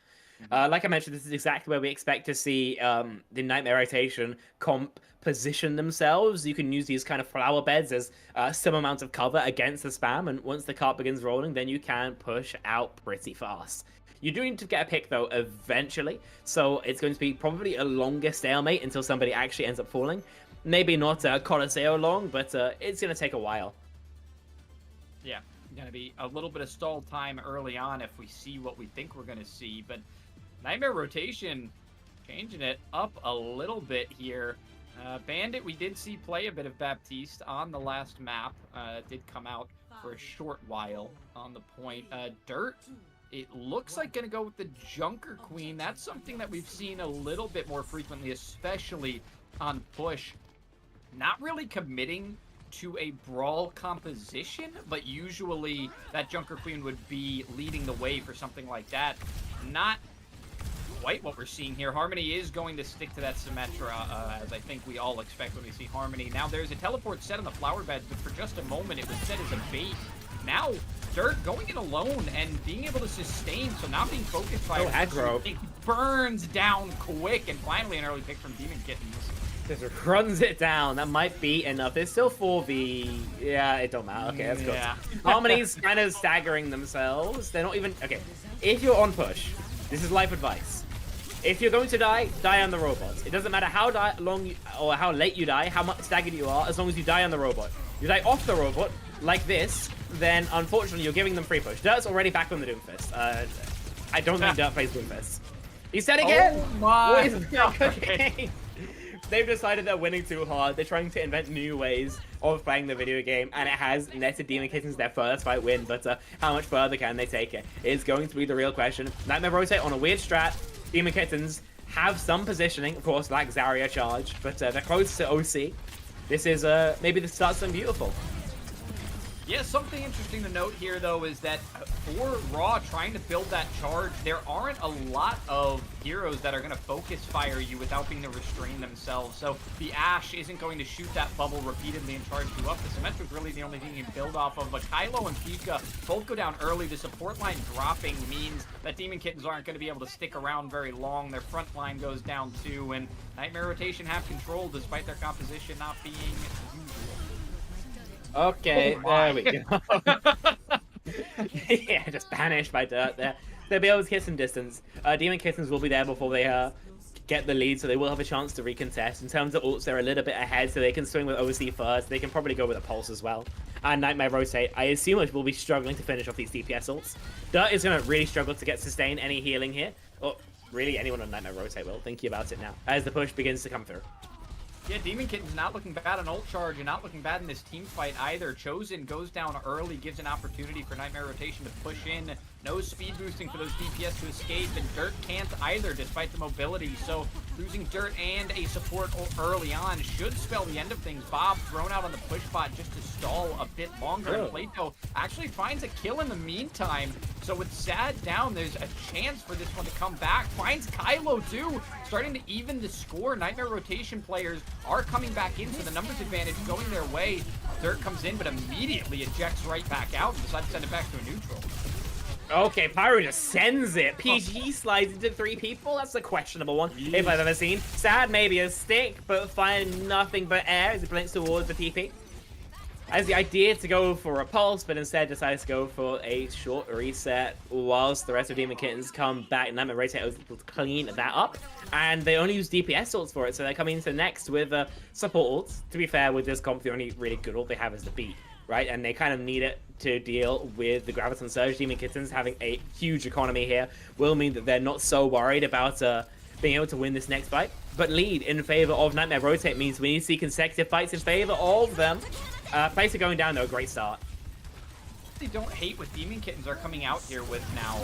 Like I mentioned, this is exactly where we expect to see the Nightmare Rotation comp position themselves. You can use these kind of flower beds as some amount of cover against the spam, and once the cart begins rolling, then you can push out pretty fast. You do need to get a pick, though, eventually, so it's going to be probably a longer stalemate until somebody actually ends up falling. Maybe not Coliseo long, but it's going to take a while. Yeah, going to be a little bit of stall time early on if we see what we think we're going to see, but Nightmare Rotation changing it up a little bit here. Bandit, we did see play a bit of Baptiste on the last map. Did come out for a short while on the point. Dirt, it looks like going to go with the Junker Queen. That's something that we've seen a little bit more frequently, especially on push. Not really committing to a brawl composition, but usually that Junker Queen would be leading the way for something like that. Not quite what we're seeing here. Harmony is going to stick to that Symmetra, as I think we all expect when we see Harmony. Now, there's a teleport set on the flower beds, but for just a moment, it was set as a bait. Now, Dirt going in alone and being able to sustain, so not being focused by aggro. It burns down quick, and finally an early pick from Demon Kittens. Just runs it down. That might be enough. It's still 4v. Yeah, it don't matter. Okay, that's good. Yeah. Harmony's kind of staggering themselves. They're not even... Okay, if you're on push, this is life advice. If you're going to die, die on the robots. It doesn't matter how long or how late you die, how much staggered you are, as long as you die on the robot. You die off the robot, like this, then unfortunately you're giving them free push. Dirt's already back on the Doomfist. I don't think Dirt plays Doomfist. He said again! Oh my What is God. cooking? They've decided they're winning too hard. They're trying to invent new ways of playing the video game, and it has netted Demon Kittens their first fight win, but how much further can they take it? Is going to be the real question. Nightmare rotate on a weird strat. Demon Kittens have some positioning, of course, like Zarya charge, but they're close to OC. This is, maybe this starts them beautiful. Yeah, something interesting to note here, though, is that for Raw trying to build that charge, there aren't a lot of heroes that are going to focus fire you without being able to restrain themselves. So the Ashe isn't going to shoot that bubble repeatedly and charge you up. The Symmetra is really the only thing you can build off of. But Kylo and Pika both go down early. The support line dropping means that Demon Kittens aren't going to be able to stick around very long. Their front line goes down too, and Nightmare Rotation have control despite their composition not being usual. Okay, Oh there we go. Yeah, just banished by Dirt there. They'll be able to get some distance. Demon Kittens will be there before they get the lead, so they will have a chance to recontest. In terms of ults, they're a little bit ahead, so they can swing with OC first. They can probably go with a Pulse as well. And Nightmare Rotate, I assume it will be struggling to finish off these DPS ults. Dirt is going to really struggle to get sustain any healing here. Or really, anyone on Nightmare Rotate will, thinking about it now, as the push begins to come through. Yeah, Demon Kitten's not looking bad on ult charge and not looking bad in this team fight either. Chosen goes down early, gives an opportunity for Nightmare Rotation to push in. No speed boosting for those DPS to escape, and Dirt can't either despite the mobility. So losing Dirt and a support early on should spell the end of things. Bob thrown out on the push bot just to stall a bit longer. And Plato actually finds a kill in the meantime. So with Sad down, there's a chance for this one to come back. Finds Kylo too, starting to even the score. Nightmare Rotation players are coming back in, so the numbers advantage going their way. Dirt comes in, but immediately ejects right back out and decides to send it back to a neutral. Okay, Pyro just sends it. PG slides into 3 people. That's a questionable one, if I've ever seen. Sad maybe a stick, but find nothing but air as it blinks towards the TP. Has the idea to go for a pulse, but instead decides to go for a short reset whilst the rest of Demon Kittens come back. Nightmare Rotate was able to clean that up, and they only use DPS ults for it, so they're coming into next with support ults. To be fair, with this comp, the only really good ult they have is the beat, right? And they kind of need it to deal with the Graviton Surge. Demon Kittens having a huge economy here will mean that they're not so worried about being able to win this next fight. But lead in favor of Nightmare Rotate means we need to see consecutive fights in favor of them. Placer going down though, great start. I don't hate what Demon Kittens are coming out here with now.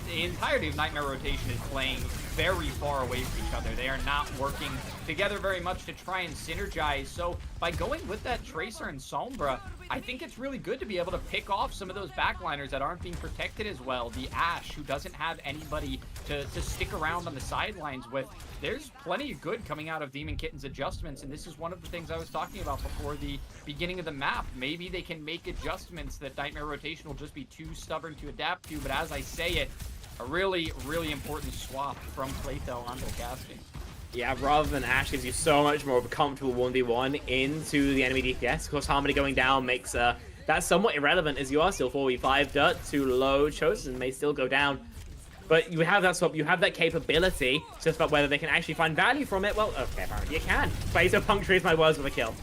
The entirety of Nightmare Rotation is playing very far away from each other. They are not working together very much to try and synergize. So by going with that Tracer and Sombra, I think it's really good to be able to pick off some of those backliners that aren't being protected as well. The Ashe, who doesn't have anybody to stick around on the sidelines with. There's plenty of good coming out of Demon Kitten's adjustments, and this is one of the things I was talking about before the beginning of the map. Maybe they can make adjustments that Nightmare Rotation will just be too stubborn to adapt to, but as I say it, a really, really important swap from Plato onto casting. Yeah, rather than Ashe gives you so much more of a comfortable 1v1 into the enemy DPS. Of course, Harmony going down makes that somewhat irrelevant as you are still 4v5. Dirt too low, Chosen may still go down. But you have that swap, you have that capability. It's just about whether they can actually find value from it. Well, okay, apparently you can. Plato punctuates my words with a kill.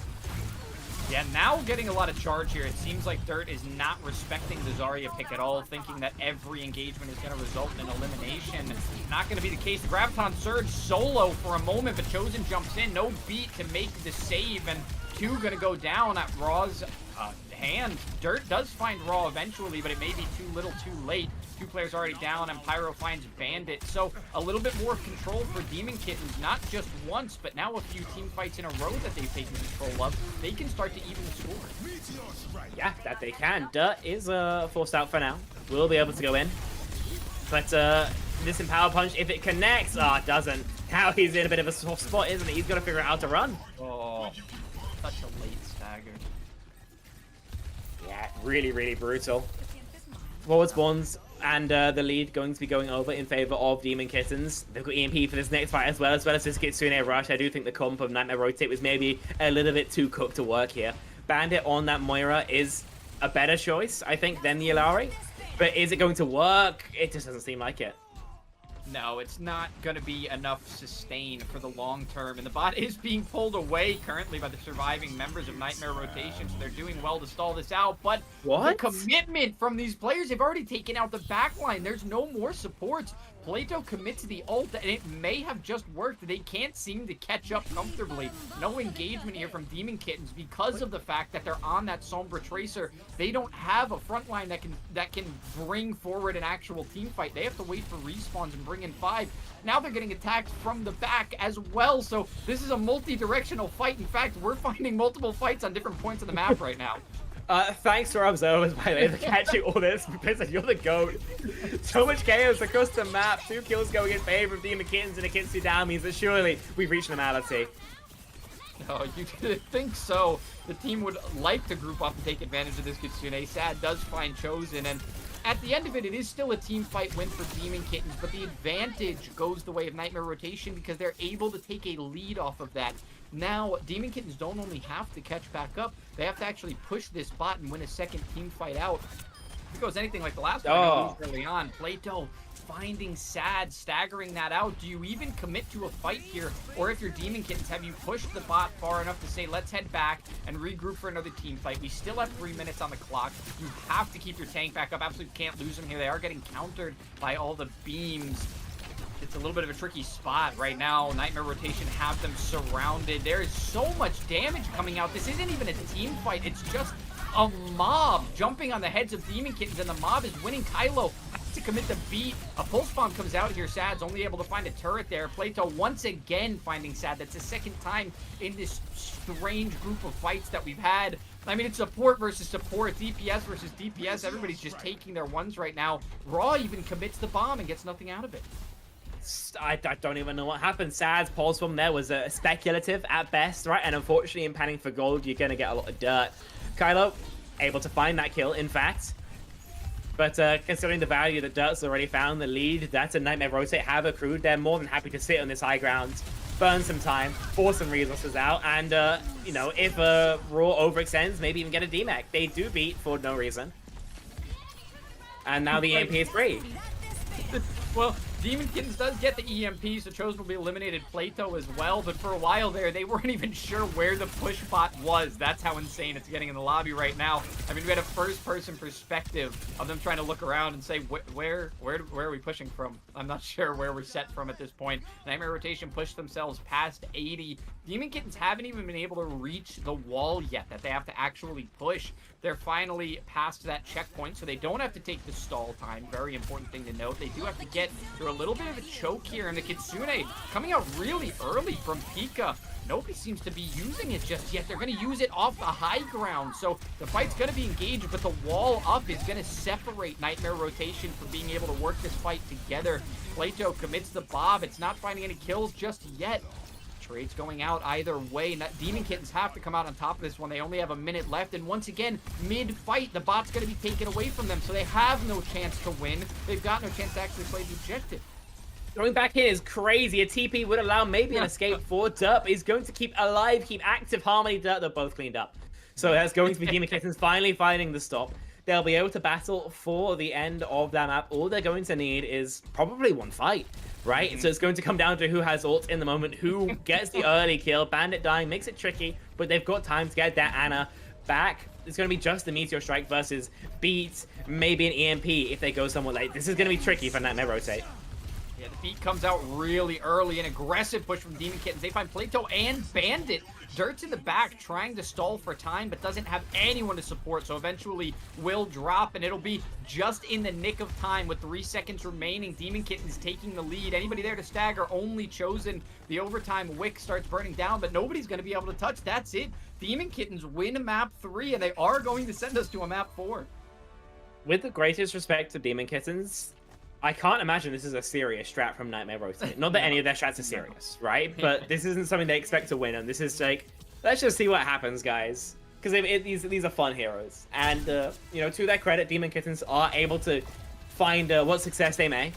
Yeah, now getting a lot of charge here. It seems like Dirt is not respecting the Zarya pick at all, thinking that every engagement is going to result in elimination. Not going to be the case. The Graviton Surge solo for a moment, but Chosen jumps in. No beat to make the save, and two gonna go down at Raw's hand. Dirt does find Raw eventually, but it may be too little too late. Two players already down, and Pyro finds Bandit. So a little bit more control for Demon Kittens, not just once, but now a few team fights in a row that they've taken control of. They can start to even score. Yeah, that they can. Dirt is forced out for now. Will be able to go in. But this Empower Punch, if it connects, it doesn't. Now he's in a bit of a soft spot, isn't he? He's got to figure out how to run. Oh, such a late stagger. Yeah, really, really brutal. Forward spawns and the lead going to be going over in favor of Demon Kittens. They've got EMP for this next fight as well as this Kitsune Rush. I do think the comp of Nightmare Rotate was maybe a little bit too cooked to work here. Bandit on that Moira is a better choice, I think, than the Illari. But is it going to work? It just doesn't seem like it. No, it's not going to be enough sustain for the long term. And the bot is being pulled away currently by the surviving members of Nightmare Rotation. So they're doing well to stall this out. But what? The commitment from these players, they've already taken out the backline. There's no more supports. Plato commits the ult, and it may have just worked. They can't seem to catch up comfortably. No engagement here from Demon Kittens because of the fact that they're on that Sombra Tracer. They don't have a front line that can bring forward an actual team fight. They have to wait for respawns and bring in 5. Now they're getting attacked from the back as well. So this is a multi-directional fight. In fact, we're finding multiple fights on different points of the map right now. Thanks to our observers, by the way, for catching all this. Because you're the GOAT. So much chaos across the map. 2 kills going in favor of Demon Kittens, and a Kitsune down means that surely we've reached normality. No, you didn't think so. The team would like to group up and take advantage of this Kitsune. Sad does find Chosen, and at the end of it, it is still a team fight win for Demon Kittens, but the advantage goes the way of Nightmare Rotation because they're able to take a lead off of that. Now, Demon Kittens don't only have to catch back up, they have to actually push this bot and win a second team fight out. If it goes anything like the last one early on, Plato finding Sad, staggering that out. Do you even commit to a fight here? Or if you're Demon Kittens, have you pushed the bot far enough to say, let's head back and regroup for another team fight? We still have 3 minutes on the clock. You have to keep your tank back up. Absolutely can't lose them here. They are getting countered by all the beams. It's a little bit of a tricky spot right now. Nightmare Rotation have them surrounded. There is so much damage coming out. This isn't even a team fight. It's just a mob jumping on the heads of Demon Kittens, and the mob is winning. Kylo has to commit the beat. A pulse bomb comes out here. Sad's only able to find a turret there. Plato once again finding Sad. That's the second time in this strange group of fights that we've had. I mean, it's support versus support, DPS versus DPS. Everybody's just taking their ones right now. Raw even commits the bomb and gets nothing out of it. I don't even know what happened. Sad's pulse bomb there was speculative at best, right? And unfortunately, in panning for gold, you're going to get a lot of dirt. Kylo, able to find that kill, in fact. But considering the value that Dirt's already found, the lead, that's a Nightmare Rotate have accrued. They're more than happy to sit on this high ground, burn some time, force some resources out, and, you know, if Raw overextends, maybe even get a DMAC. They do beat for no reason. And now the EMP is free. Well, Demon Kittens does get the EMP, so Chosen will be eliminated. Plato as well, but for a while there, they weren't even sure where the push bot was. That's how insane it's getting in the lobby right now. I mean, we had a first-person perspective of them trying to look around and say, where are we pushing from? I'm not sure where we're set from at this point. Nightmare Rotation pushed themselves past 80. Demon Kittens haven't even been able to reach the wall yet that they have to actually push. They're finally past that checkpoint, so they don't have to take the stall time. Very important thing to note. They do have to get through a little bit of a choke here, and the Kitsune coming out really early from Pika. Nobody seems to be using it just yet. They're going to use it off the high ground, so the fight's going to be engaged, but the wall up is going to separate Nightmare Rotation from being able to work this fight together. Plato commits the Bob. It's not finding any kills just yet. Trades going out either way. Demon Kittens have to come out on top of this one. They only have a minute left, and once again, mid-fight, the bot's going to be taken away from them, so they have no chance to win. They've got no chance to actually play the objective. Going back in is crazy. A TP would allow maybe an escape for Derp. He's going to keep alive, keep active. Harmony, Derp, they're both cleaned up. So that's going to be Demon Kittens finally finding the stop. They'll be able to battle for the end of that map. All they're going to need is probably one fight, right? So it's going to come down to who has ult in the moment, who gets the early kill. Bandit dying makes it tricky, but they've got time to get that Ana back. It's going to be just the Meteor Strike versus Beat, maybe an EMP if they go somewhere late. This is going to be tricky for Nightmare Rotate. Yeah, the beat comes out really early. An aggressive push from Demon Kittens. They find Plato and Bandit Dirt's in the back trying to stall for time, but doesn't have anyone to support, so eventually will drop, and it'll be just in the nick of time with 3 seconds remaining. Demon Kittens taking the lead. Anybody there to stagger? Only Chosen. The overtime wick starts burning down, but nobody's going to be able to touch. That's it. Demon Kittens win map 3, and they are going to send us to a map 4. With the greatest respect to Demon Kittens, I can't imagine this is a serious strat from Nightmare Rotate. Not that any of their strats are serious, right? But this isn't something they expect to win, and this is like, let's just see what happens, guys. Because these are fun heroes. And, you know, to their credit, Demon Kittens are able to find what success they may.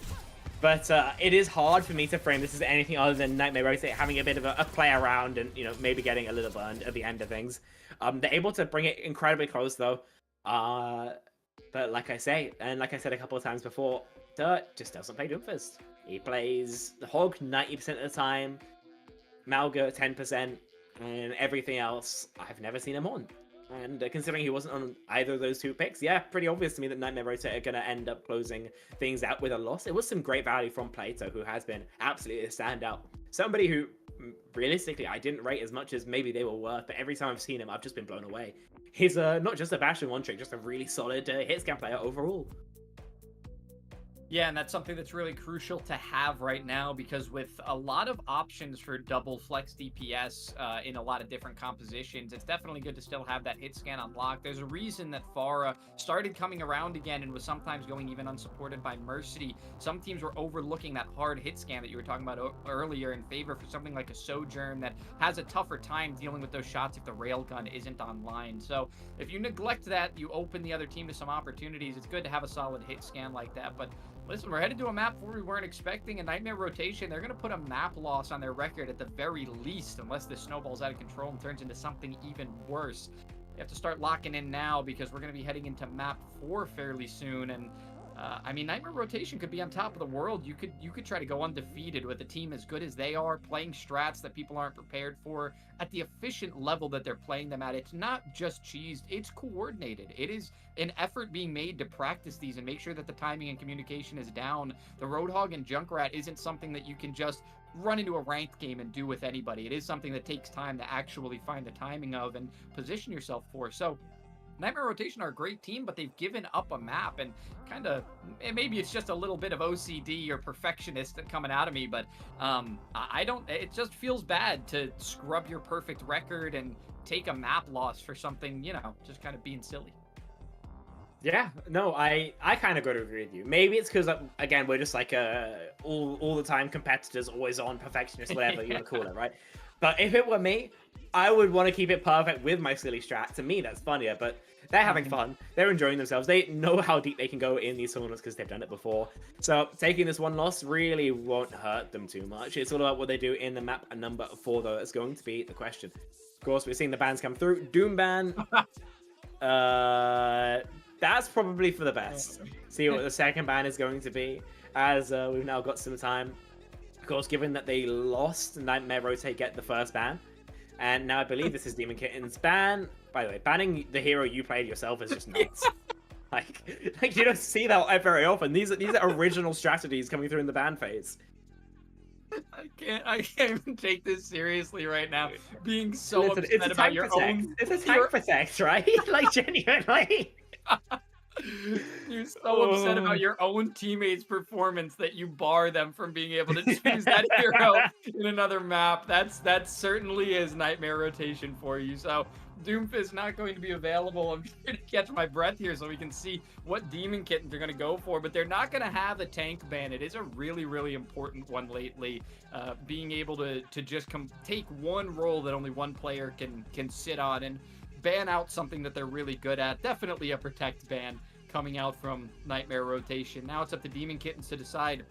But it is hard for me to frame this as anything other than Nightmare Rotate having a bit of a play around and, you know, maybe getting a little burned at the end of things. They're able to bring it incredibly close, though. But like I say, and like I said a couple of times before, Dirt just doesn't play Doomfist. He plays the Hog 90% of the time, Malga 10%, and everything else I've never seen him on. And considering he wasn't on either of those 2 picks, yeah, pretty obvious to me that Nightmare Rotate are going to end up closing things out with a loss. It was some great value from Plato, who has been absolutely a standout. Somebody who, realistically, I didn't rate as much as maybe they were worth, but every time I've seen him, I've just been blown away. He's not just a Bastion one-trick, just a really solid hit scan player overall. Yeah, and that's something that's really crucial to have right now, because with a lot of options for double flex DPS in a lot of different compositions, it's definitely good to still have that hit scan unlocked. There's a reason that Pharah started coming around again and was sometimes going even unsupported by Mercy. Some teams were overlooking that hard hit scan that you were talking about earlier in favor for something like a Sojourn that has a tougher time dealing with those shots if the railgun isn't online. So if you neglect that, you open the other team to some opportunities. It's good to have a solid hit scan like that, but listen, we're headed to a map where we weren't expecting a Nightmare Rotation. They're going to put a map loss on their record at the very least, unless this snowballs out of control and turns into something even worse. You have to start locking in now, because we're going to be heading into map 4 fairly soon. And I mean, Nightmare Rotation could be on top of the world. You could try to go undefeated with a team as good as they are, playing strats that people aren't prepared for at the efficient level that they're playing them at. It's not just cheesed, it's coordinated. It is an effort being made to practice these and make sure that the timing and communication is down. The Roadhog and Junkrat isn't something that you can just run into a ranked game and do with anybody. It is something that takes time to actually find the timing of and position yourself for. So Nightmare Rotation are a great team, but they've given up a map, and kind of, maybe it's just a little bit of OCD or perfectionist coming out of me, but I don't, it just feels bad to scrub your perfect record and take a map loss for something, you know, just kind of being silly. Yeah, no, I kind of got to agree with you. Maybe it's because, again, we're just like all the time competitors, always on, perfectionists, whatever you want to call it, right? But if it were me, I would want to keep it perfect with my silly strat. To me, that's funnier, but they're having fun. They're enjoying themselves. They know how deep they can go in these tournaments because they've done it before. So taking this one loss really won't hurt them too much. It's all about what they do in the map number 4, though. That's going to be the question. Of course, we're seeing the bans come through. Doom ban. That's probably for the best. See what the second ban is going to be, as we've now got some time. Of course, given that they lost, Nightmare Rotate get the first ban. And now I believe this is Demon Kittens ban. By the way, banning the hero you played yourself is just nuts. like you don't see that very often. These are original strategies coming through in the ban phase. I can't even take this seriously right now. Being so Listen, upset about your own. It's a tank protect, right? Like, genuinely. You're so upset about your own teammates' performance that you bar them from being able to choose that hero in another map. That certainly is Nightmare Rotation for you. So Doomfist is not going to be available. I'm trying to catch my breath here so we can see what Demon Kittens are going to go for, but they're not going to have a tank ban. It is a really, really important one lately. Being able to just take one role that only one player can sit on and ban out something that they're really good at. Definitely a protect ban coming out from Nightmare Rotation. Now it's up to Demon Kittens to decide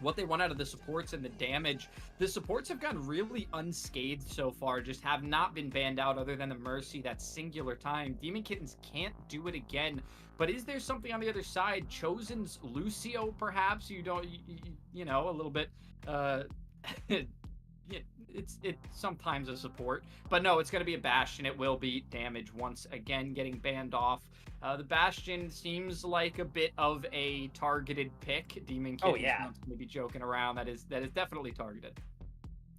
what they want out of the supports and the damage. The supports have gone really unscathed so far, just have not been banned out other than the Mercy that singular time. Demon Kittens can't do it again, but is there something on the other side? Chosen's Lucio, perhaps? You know, a little bit, it's sometimes a support, but no, it's going to be a Bastion. It will be damage once again getting banned off. The Bastion seems like a bit of a targeted pick. Demon Kittens maybe joking around. That is definitely targeted.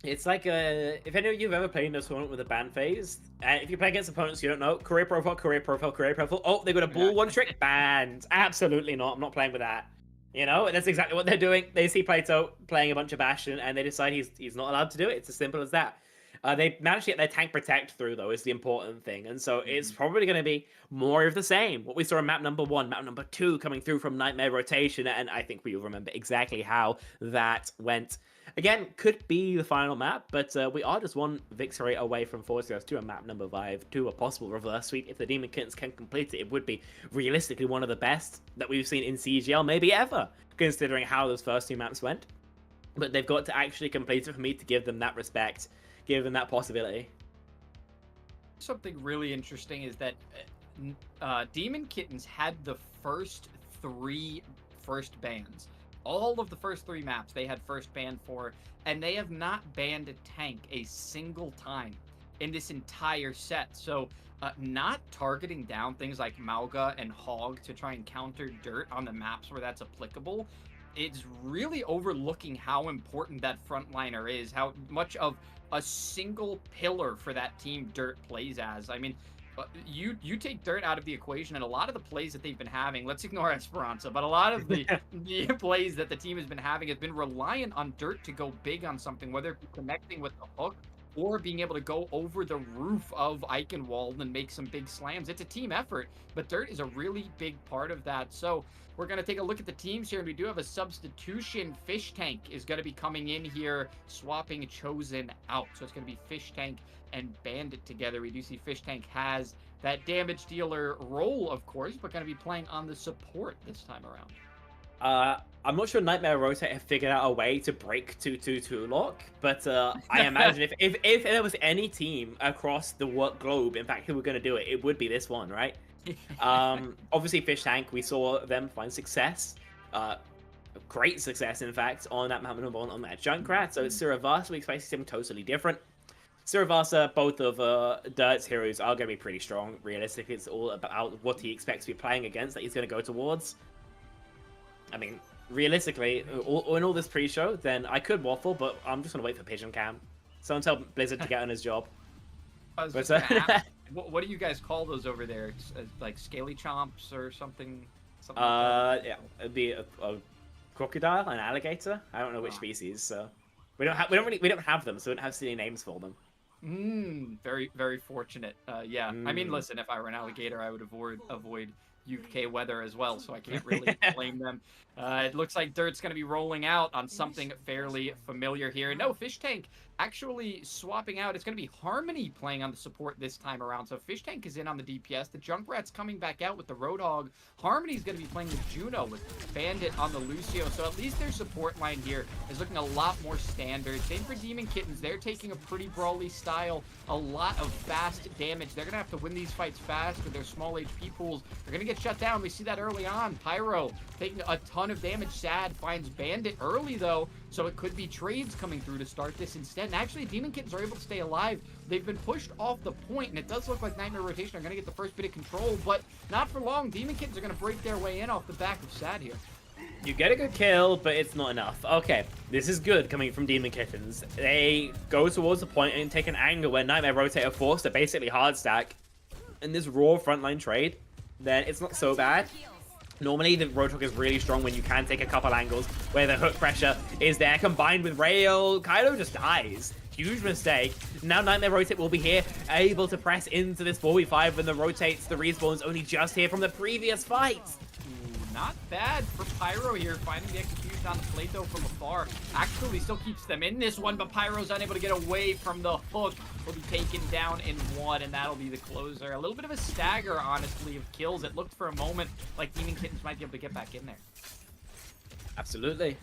It's like if any of you've ever played in a tournament with a ban phase, if you play against opponents you don't know, career profile, career profile, career profile. Oh, they got a bull one trick banned. Absolutely not. I'm not playing with that. You know, that's exactly what they're doing. They see Plato playing a bunch of Bastion, and they decide he's not allowed to do it. It's as simple as that. They managed to get their tank protect through, though, is the important thing. And so it's probably going to be more of the same. What we saw in map number 1, map number 2 coming through from Nightmare Rotation, and I think we all remember exactly how that went. Again, could be the final map, but we are just one victory away from forcing us to a map number 5, to a possible reverse sweep. If the Demon Kittens can complete it, it would be realistically one of the best that we've seen in CGL, maybe ever, considering how those first 2 maps went. But they've got to actually complete it for me to give them that respect, give them that possibility. Something really interesting is that Demon Kittens had the first 3 first bans. All of the first 3 maps they had first ban for, and they have not banned a tank a single time in this entire set. So not targeting down things like Mauga and Hog to try and counter Dirt on the maps where that's applicable, it's really overlooking how important that frontliner is, how much of a single pillar for that team Dirt plays as. I mean, you take Dirt out of the equation, and a lot of the plays that they've been having, let's ignore Esperanza, but a lot of the plays that the team has been having has been reliant on Dirt to go big on something, whether it be connecting with the hook or being able to go over the roof of Eichenwald and make some big slams. It's a team effort, but Dirt is a really big part of that. So we're going to take a look at the teams here, and we do have a substitution. Fish Tank is going to be coming in here, swapping Chosen out. So it's going to be Fish Tank and Bandit together. We do see Fish Tank has that damage dealer role, of course, but going to be playing on the support this time around. I'm not sure Nightmare Rotate have figured out a way to break 2-2-2 lock, but I imagine if there was any team across the globe, in fact, who were going to do it, it would be this one, right? Obviously, Fish Tank, we saw them find success, great success, in fact, on that map number 1 on that Junkrat. So it's Siravasa, we expect something totally different. Siravasa, both of Dirt's heroes are going to be pretty strong. Realistically, it's all about what he expects to be playing against that he's going to go towards. I mean, realistically, in all this pre-show, then I could waffle, but I'm just going to wait for Pigeon Cam. Someone tell Blizzard to get on his job. What do you guys call those over there? Like scaly chomps or something? Like yeah, it'd be a crocodile, an alligator. I don't know which species, so we don't have them, so we don't have silly names for them. Very, very fortunate. Yeah. I mean, listen, if I were an alligator, I would avoid UK weather as well, so I can't really blame them. It looks like Dirt's going to be rolling out on something fairly familiar here. No, Fish Tank actually swapping out. It's going to be Harmony playing on the support this time around. So Fish Tank is in on the DPS. The Junkrat's coming back out with the Roadhog. Harmony's going to be playing with Juno with Bandit on the Lucio. So at least their support line here is looking a lot more standard. Same for Demon Kittens. They're taking a pretty brawly style, a lot of fast damage. They're going to have to win these fights fast with their small HP pools. They're going to get shut down. We see that early on. Pyro taking a ton of damage. Sad finds Bandit early, though, so it could be trades coming through to start this instead. And actually, Demon Kittens are able to stay alive. They've been pushed off the point, and it does look like Nightmare Rotation are going to get the first bit of control, but not for long. Demon Kittens are going to break their way in off the back of Sad here. You get a good kill, but it's not enough. Okay, this is good coming from Demon Kittens. They go towards the point and take an angle where Nightmare Rotate are forced to basically hard stack. In this raw frontline trade, then it's not so bad. Normally, the Roadhog is really strong when you can take a couple angles where the hook pressure is there, combined with Rail. Kylo just dies. Huge mistake. Now Nightmare Rotate will be here, able to press into this 4v5 when the Rotates. The respawn's only just here from the previous fight. Not bad for Pyro here, finding the execution on the Plato from afar. Actually still keeps them in this one, but Pyro's unable to get away from the hook. Will be taken down in 1, and that'll be the closer. A little bit of a stagger, honestly, of kills. It looked for a moment like Demon Kittens might be able to get back in there. Absolutely.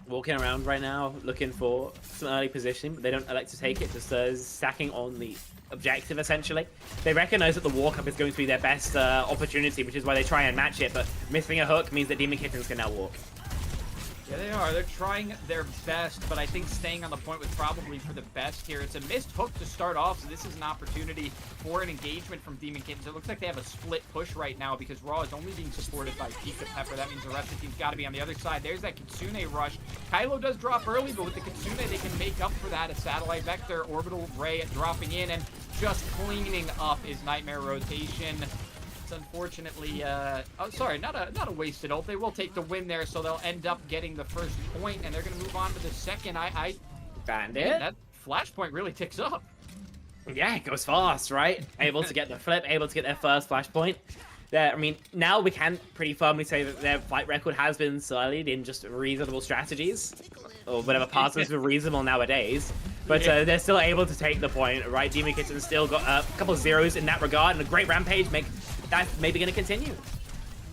Walking around right now, looking for some early positioning, but they don't elect to take it, just stacking on the objective, essentially. They recognize that the walk-up is going to be their best opportunity, which is why they try and match it, but missing a hook means that Demon Kittens can now walk. Yeah, they are. They're trying their best, but I think staying on the point was probably for the best here. It's a missed hook to start off, so this is an opportunity for an engagement from Demon Kittens. It looks like they have a split push right now because Raw is only being supported by Pika Pepper. That means the rest of the team's got to be on the other side. There's that Kitsune rush. Kylo does drop early, but with the Kitsune, they can make up for that. A Satellite Vector, Orbital Ray dropping in, and just cleaning up is Nightmare Rotation. It's unfortunately, oh, sorry, not a wasted ult. They will take the win there, so they'll end up getting the first point, and they're going to move on to the second. Bandit. Man, that flashpoint really ticks up. Yeah, it goes fast, right? Able to get the flip, able to get their first flashpoint. I mean, now we can pretty firmly say that their fight record has been sullied in just reasonable strategies, or whatever passes are reasonable nowadays. But they're still able to take the point, right? Demon Kittens still got a couple of zeros in that regard, and a great rampage. That's maybe going to continue.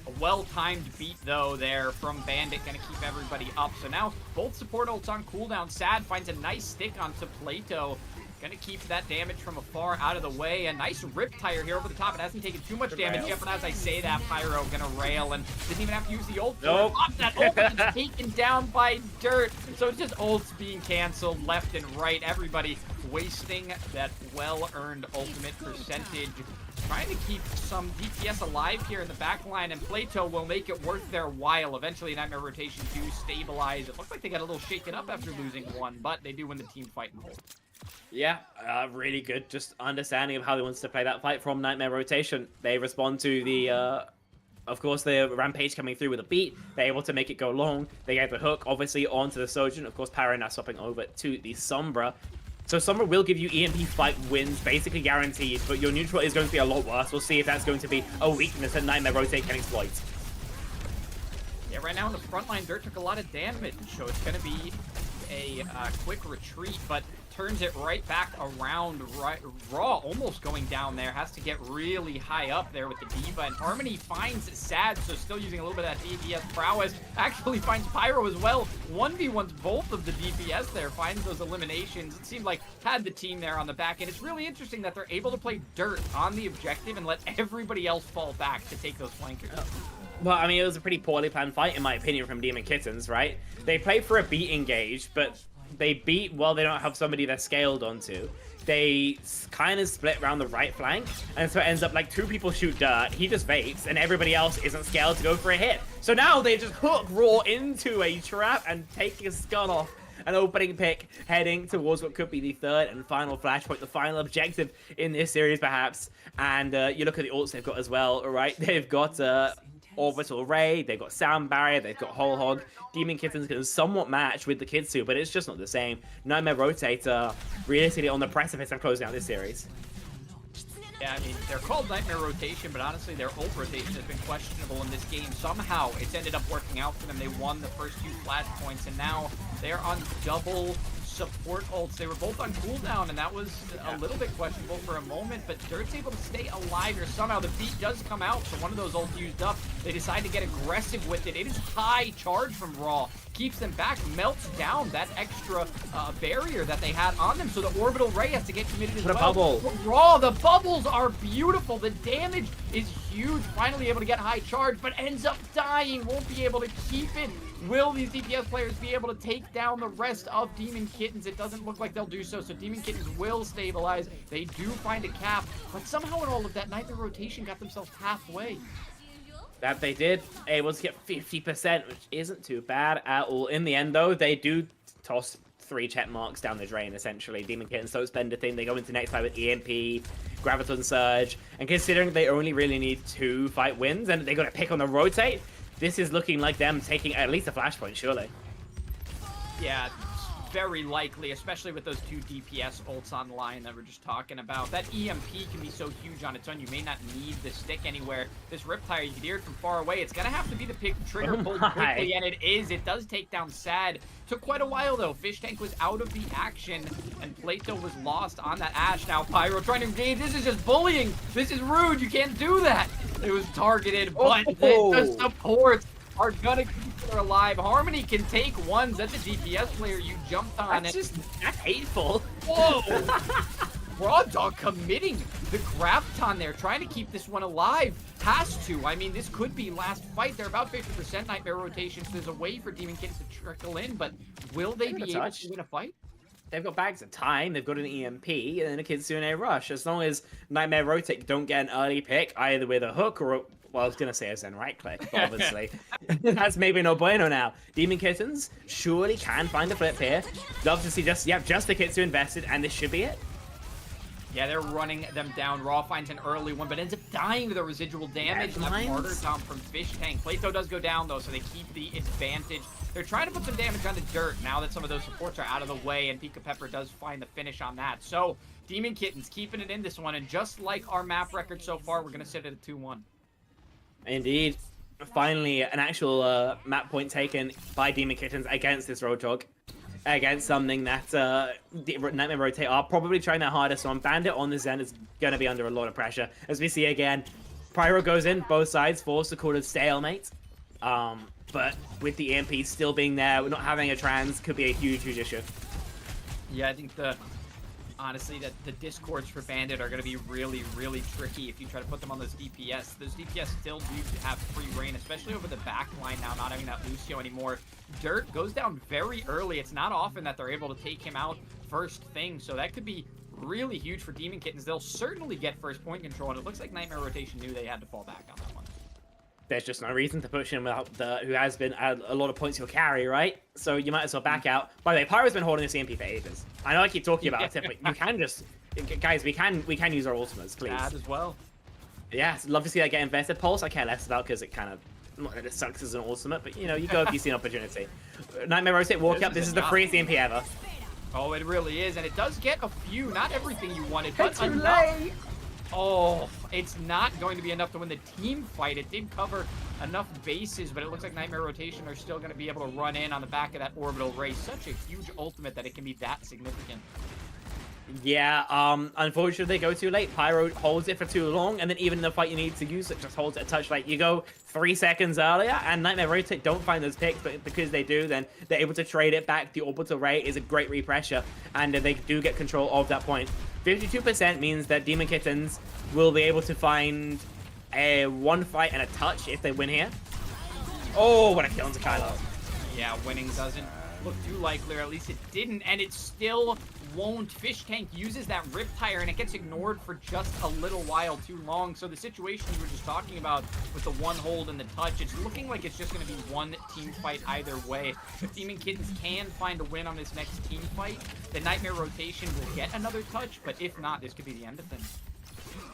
A well-timed beat, though, there from Bandit, going to keep everybody up. So now both support ults on cooldown. Sad finds a nice stick onto Plato. Gonna keep that damage from afar out of the way. A nice rip tire here over the top. It hasn't taken too much damage yet, but as I say that, Pyro gonna rail and doesn't even have to use the ult. Nope. That ult is taken down by Dirt. So it's just ults being canceled left and right. Everybody wasting that well-earned ultimate percentage. Trying to keep some DPS alive here in the back line, and Plato will make it worth their while. Eventually, Nightmare Rotation do stabilize. It looks like they got a little shaken up after losing one, but they do win the team fight and hold. Yeah, really good. Just understanding of how they want to play that fight from Nightmare Rotation. They respond to the, of course, the Rampage coming through with a beat. They're able to make it go long. They get the hook, obviously, onto the Sojourn. Of course, Para now swapping over to the Sombra. So Sombra will give you EMP fight wins, basically guaranteed, but your neutral is going to be a lot worse. We'll see if that's going to be a weakness that Nightmare Rotate can exploit. Yeah, right now in the front line, Dirt took a lot of damage, so it's going to be a quick retreat, but turns it right back around. Raw almost going down there, has to get really high up there with the D.Va, and Harmony finds Sad, so still using a little bit of that DPS prowess. Actually finds Pyro as well. 1v1s both of the DPS there, finds those eliminations. It seemed like had the team there on the back end. It's really interesting that they're able to play Dirt on the objective and let everybody else fall back to take those flankers. Well, I mean, it was a pretty poorly planned fight, in my opinion, from Demon Kittens, right? They played for a beat engage, but they beat while they don't have somebody they're scaled onto. They kind of split around the right flank, and so it ends up like two people shoot Dirt, he just vapes, and everybody else isn't scaled to go for a hit. So now they just hook Raw into a trap and take his skull off. An opening pick heading towards what could be the third and final flashpoint, the final objective in this series, perhaps. And you look at the ults they've got as well, right? They've got Orbital Ray, they've got Sound Barrier, they've got Whole Hog. Demon Kittens can somewhat match with the Kitsu, but it's just not the same. Nightmare Rotator realistically on the precipice of closing out this series. Yeah, I mean, they're called Nightmare Rotation, but honestly, their ult rotation has been questionable in this game. Somehow, it's ended up working out for them. They won the first two flashpoints, and now they're on double support ults. They were both on cooldown, and that was a little bit questionable for a moment, but Dirt's able to stay alive here somehow. The beat does come out, so one of those ults used up. They decide to get aggressive with it. It is high charge from Raw. Keeps them back, melts down that extra barrier that they had on them, so the Orbital Ray has to get committed as well. Bubble. Raw, the bubbles are beautiful. The damage is huge. Finally able to get high charge, but ends up dying. Won't be able to keep it. Will these DPS players be able to take down the rest of Demon Kittens? It doesn't look like they'll do so, so Demon Kittens will stabilize. They do find a cap, but somehow in all of that, Nightmare Rotation got themselves halfway. That they did, able to get 50%, which isn't too bad at all. In the end, though, they do toss 3 check marks down the drain, essentially. Demon Kittens don't spend a thing. They go into next fight with EMP, Graviton Surge, and considering they only really need 2 fight wins, and they got to pick on the rotate, this is looking like them taking at least a flashpoint, surely. Yeah, very likely, especially with those 2 DPS ults online that we're just talking about. That EMP can be so huge on its own, you may not need the stick anywhere. This Riptire, you can hear it from far away. It's going to have to be the trigger pulled quickly, and it is. It does take down Sad. Took quite a while, though. Fish Tank was out of the action, and Plato was lost on that Ash. Now Pyro trying to engage. This is just bullying. This is rude. You can't do that. It was targeted, but the supports are gonna keep her alive. Harmony can take ones. That's a DPS player you jumped on. That's hateful. Whoa! Raw Dog committing the Graviton there, trying to keep this one alive. Has to. I mean, this could be last fight. They're about 50% Nightmare rotation, so there's a way for Demon Kittens to trickle in, but will they be able to win a fight? They've got bags of time, they've got an EMP, and then a Kitsune Rush. As long as Nightmare Rotate don't get an early pick, either with a hook or well, I was going to say a Zen right click, but obviously. That's maybe no bueno now. Demon Kittens surely can find a flip here. Love to see just the Kitsu invested, and this should be it. Yeah, they're running them down. Raw finds an early one, but ends up dying to the residual damage. Left martyr Tom from Fish Tank. Plato does go down, though, so they keep the advantage. They're trying to put some damage on the dirt now that some of those supports are out of the way, and Pika Pepper does find the finish on that. So, Demon Kittens keeping it in this one, and just like our map record so far, we're going to sit at a 2-1. Indeed. Finally, an actual map point taken by Demon Kittens against this Roadhog. Against something that Nightmare Rotate are probably trying their hardest on. Bandit on the Zen is going to be under a lot of pressure. As we see again, Pyro goes in, both sides, forced to call it stalemate. But with the EMP still being there, not having a trans could be a huge, huge issue. Yeah, I think honestly, that the discords for Bandit are going to be really, really tricky if you try to put them on those DPS. Those DPS still do have free reign, especially over the back line now, not having that Lucio anymore. Dirt goes down very early. It's not often that they're able to take him out first thing, so that could be really huge for Demon Kittens. They'll certainly get first point control, and it looks like Nightmare Rotation knew they had to fall back on that one. There's just no reason to push him without who has been a lot of points he'll carry, right? So you might as well back out. By the way, Pyro's been holding this EMP for ages. I know I keep talking about it, but you can just... Guys, we can use our ultimates, please. Bad as well. Yeah, love to see that get invested. Pulse, I care less about because it kind of... Not that it sucks as an ultimate, but, you know, you go if you see an opportunity. Nightmare Rotate, walk up. This is the freest EMP ever. Oh, it really is, and it does get a few, not everything you wanted, but enough. Oh, it's not going to be enough to win the team fight. It did cover enough bases, but it looks like Nightmare Rotation are still going to be able to run in on the back of that orbital ray. Such a huge ultimate that it can be that significant. Yeah, unfortunately they go too late. Pyro holds it for too long, and then even in the fight you need to use it, just holds it a touch late. You go 3 seconds earlier, and Nightmare Rotate don't find those picks, but because they do, then they're able to trade it back. The orbital ray is a great repressure, and they do get control of that point. 52% means that Demon Kittens will be able to find a 1 fight and a touch if they win here. Oh, what a kill into Kylo. Yeah, winning doesn't look too likely, or at least it didn't, and it still won't. Fish Tank uses that Riptire, and it gets ignored for just a little while too long. So the situation we were just talking about with the 1 hold and the touch, it's looking like it's just going to be one team fight either way. If Demon Kittens can find a win on this next team fight, the Nightmare Rotation will get another touch, but if not, this could be the end of things.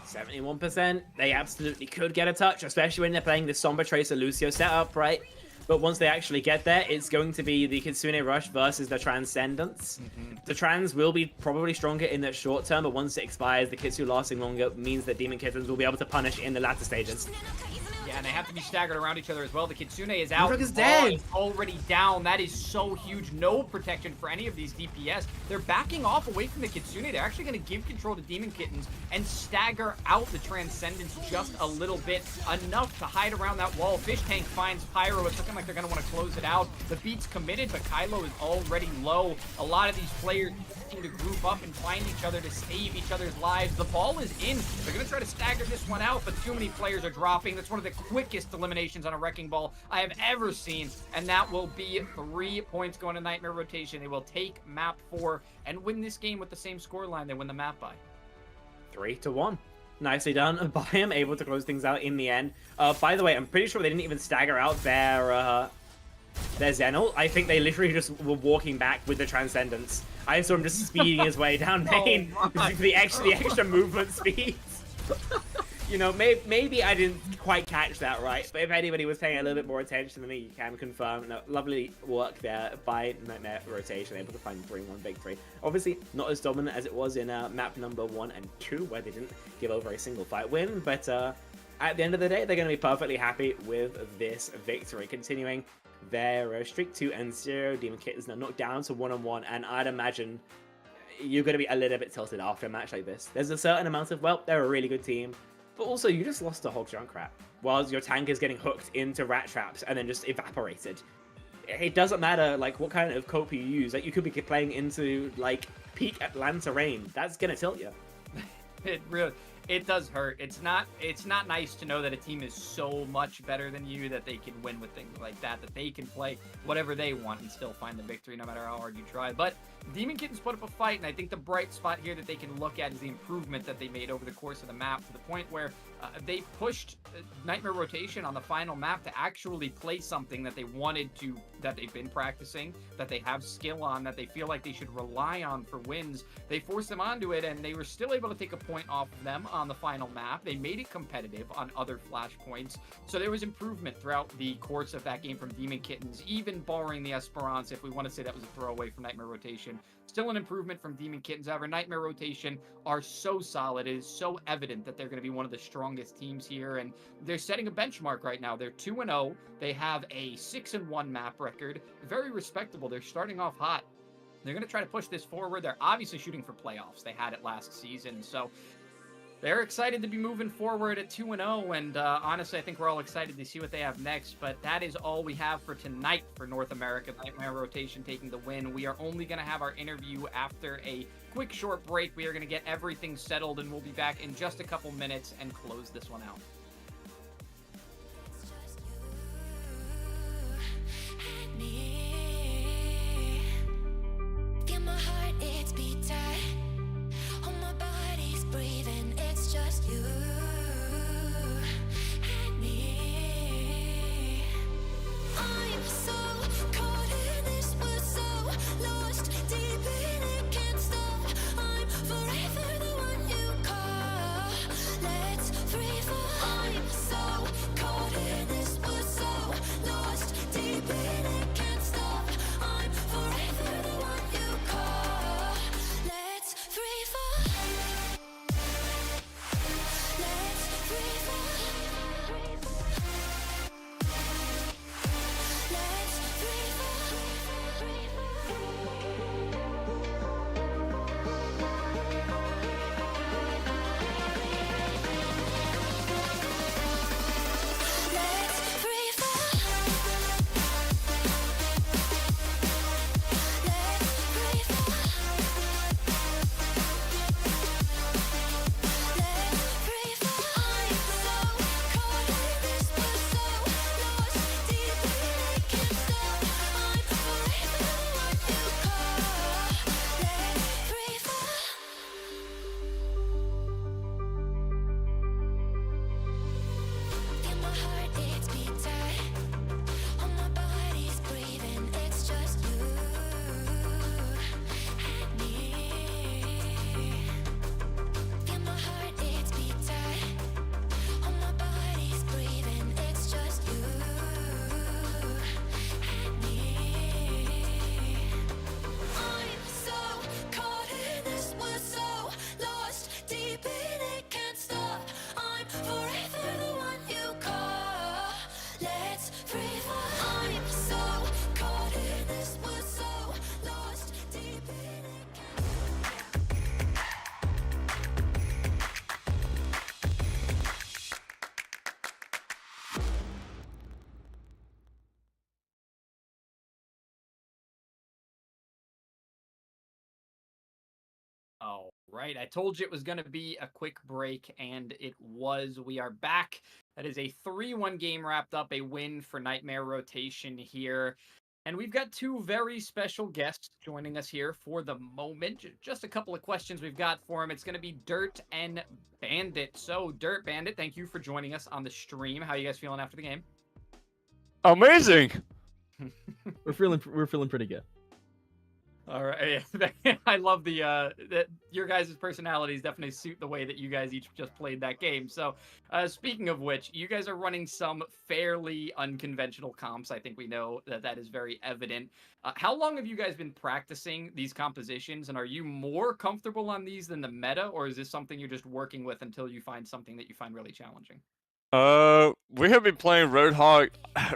71%, they absolutely could get a touch, especially when they're playing the Sombra Tracer Lucio setup, right? But once they actually get there, it's going to be the Kitsune Rush versus the Transcendence. The Trans will be probably stronger in the short term, but once it expires, the Kitsu lasting longer means that Demon Kittens will be able to punish in the latter stages. Yeah, and they have to be staggered around each other as well. The Kitsune is out. Is dead. Is already down. That is so huge. No protection for any of these DPS. They're backing off away from the Kitsune. They're actually going to give control to Demon Kittens and stagger out the Transcendence just a little bit. Enough to hide around that wall. Fish Tank finds Pyro. It's looking like they're going to want to close it out. The beat's committed, but Kylo is already low. A lot of these players seem to group up and find each other to save each other's lives. The ball is in. They're going to try to stagger this one out, but too many players are dropping. That's one of the quickest eliminations on a Wrecking Ball I have ever seen, and that will be 3 points going to Nightmare Rotation. They will take map 4 and win this game with the same scoreline they win the map by. 3-1. Nicely done by him, able to close things out in the end. By the way, I'm pretty sure they didn't even stagger out their Zenol. I think they literally just were walking back with the Transcendence. I saw him just speeding his way down main the extra movement speeds. You know, maybe I didn't quite catch that right, but if anybody was paying a little bit more attention than me, you can confirm. No, lovely work there by Nightmare Rotation, able to bring one victory. Obviously, not as dominant as it was in map number 1 and 2, where they didn't give over a single fight win, but at the end of the day, they're going to be perfectly happy with this victory. Continuing their streak 2-0, Demon Kittens now knocked down to 1-1, and I'd imagine you're going to be a little bit tilted after a match like this. There's a certain amount of, well, they're a really good team, but also you just lost to Hog Junkrat, while your tank is getting hooked into rat traps and then just evaporated. It doesn't matter, like, what kind of cope you use. Like, you could be playing into, like, peak Atlanta rain. That's going to tilt you. It does hurt. It's not nice to know that a team is so much better than you that they can win with things like that they can play whatever they want and still find the victory no matter how hard you try. But Demon Kittens put up a fight, and I think the bright spot here that they can look at is the improvement that they made over the course of the map, to the point where they pushed Nightmare Rotation on the final map to actually play something that they wanted to, that they've been practicing, that they have skill on, that they feel like they should rely on for wins. They forced them onto it, and they were still able to take a point off of them on the final map. They made it competitive on other flashpoints, so there was improvement throughout the course of that game from Demon Kittens, even barring the Esperance, if we want to say that was a throwaway from Nightmare Rotation. Still an improvement from Demon Kittens. However, Nightmare Rotation are so solid. It is so evident that they're going to be one of the strongest teams here, and they're setting a benchmark right now. They're 2-0. They have a 6-1 map record. Very respectable. They're starting off hot. They're going to try to push this forward. They're obviously shooting for playoffs. They had it last season, so they're excited to be moving forward at 2-0, and honestly, I think we're all excited to see what they have next, but that is all we have for tonight for North America. Nightmare Rotation taking the win. We are only going to have our interview after a quick short break. We are going to get everything settled, and we'll be back in just a couple minutes and close this one out. Feel my heart, it's beat tight. Oh, my body's breathing. It's just you and me. I'm so caught in this, we're so lost deep in it, can't stop. I'm forever the one you call. Let's free fall. I'm so caught in this, we're so lost deep in it, can't stop. I'm forever the one you call. Let's free fall. Let's free fall. Let's free Let's free fall. Let's free fall. Let's free fall. I'm so caught in this, we're so lost deep in it, can't stop. I'm forever the one you call. Let's free fall. Feel my heart, it's beat tight. Oh, my body's breathing. It's just you and me. Feel my heart, it's beat tight. Oh, my body's breathing. It's just you and me. I'm so caught in this, we're so lost deep in it, can't stop. I'm forever the one you call. Let's free fall. I'm so caught in this, we're so lost deep in it. All right, I told you it was going to be a quick break, and it was. We are back. That is a 3-1 game wrapped up, a win for Nightmare Rotation here. And we've got two very special guests joining us here for the moment. Just a couple of questions we've got for them. It's going to be Dirt and Bandit. So, Dirt, Bandit, thank you for joining us on the stream. How are you guys feeling after the game? Amazing. We're feeling pretty good. All right, I love that your guys' personalities definitely suit the way that you guys each just played that game. So, speaking of which, you guys are running some fairly unconventional comps. I think we know that is very evident. How long have you guys been practicing these compositions, and are you more comfortable on these than the meta, or is this something you're just working with until you find something that you find really challenging? We have been playing Roadhog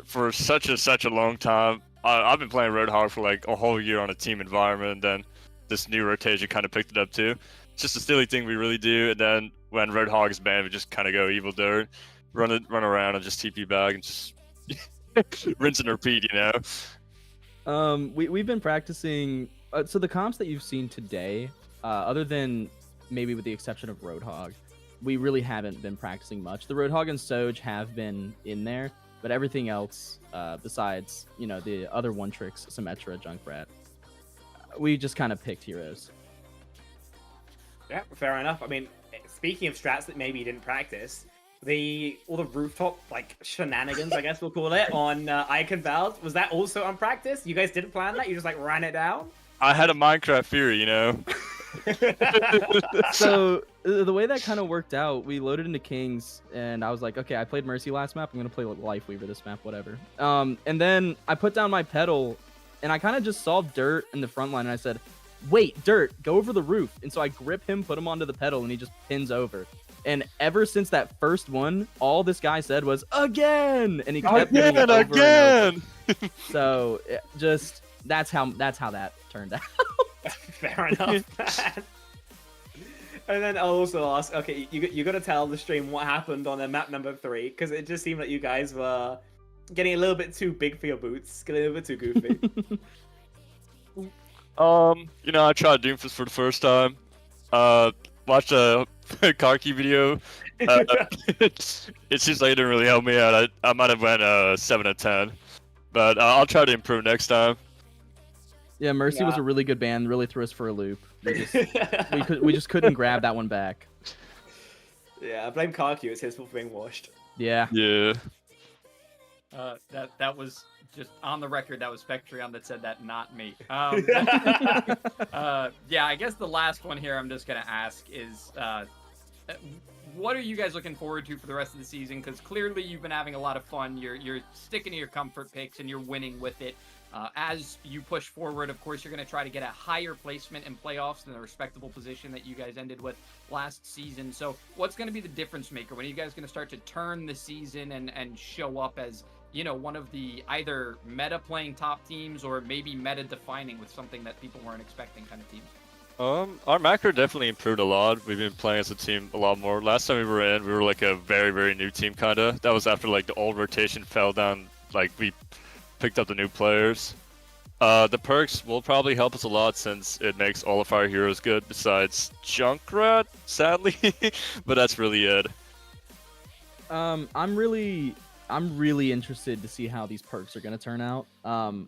for such a long time. I've been playing Roadhog for like a whole year on a team environment, and then this new rotation kind of picked it up too. It's just a silly thing we really do, and then when Roadhog is banned, we just kind of go evil Dirt, run around and just TP back and just rinse and repeat, you know? We've been practicing. So the comps that you've seen today, other than maybe with the exception of Roadhog, we really haven't been practicing much. The Roadhog and Soj have been in there, but everything else, besides, the other one tricks, Symmetra, Junkrat, we just kind of picked heroes. Yeah, fair enough. I mean, speaking of strats that maybe you didn't practice, all the rooftop shenanigans, I guess we'll call it, on Icon Valve, was that also unpracticed? You guys didn't plan that? You just ran it down? I had a Minecraft Fury, So the way that kind of worked out, we loaded into Kings, and I was like, okay, I played Mercy last map. I'm gonna play Lifeweaver this map, whatever. And then I put down my pedal, and I kind of just saw Dirt in the front line, and I said, wait, Dirt, go over the roof. And so I grip him, put him onto the pedal, and he just pins over. And ever since that first one, all this guy said was again, and he kept doing it over and over. So that's how that turned out. Fair enough. And then I'll also ask, okay, you got to tell the stream what happened on map number 3, because it just seemed like you guys were getting a little bit too big for your boots, getting a little bit too goofy. I tried Doomfist for the first time. Watched a Karki video. It seems like it didn't really help me out. I might have went 7 out of 10, but I'll try to improve next time. Yeah, Mercy was a really good ban. Really threw us for a loop. We just couldn't grab that one back. Yeah, I blame Karki. It's his fault for being washed. Yeah. Yeah. That was just on the record. That was Spectreon that said that, not me. Yeah, I guess the last one here I'm just gonna ask is, what are you guys looking forward to for the rest of the season? Because clearly you've been having a lot of fun. You're sticking to your comfort picks and you're winning with it. As you push forward, of course, you're going to try to get a higher placement in playoffs than the respectable position that you guys ended with last season. So what's going to be the difference maker? When are you guys going to start to turn the season and show up as, one of the either meta playing top teams or maybe meta defining with something that people weren't expecting kind of teams? Our macro definitely improved a lot. We've been playing as a team a lot more. Last time we were in, we were like a very, very new team, kind of. That was after like the old rotation fell down. Like we picked up the new players. The perks will probably help us a lot since it makes all of our heroes good besides Junkrat, sadly. But that's really it. I'm really interested to see how these perks are going to turn out.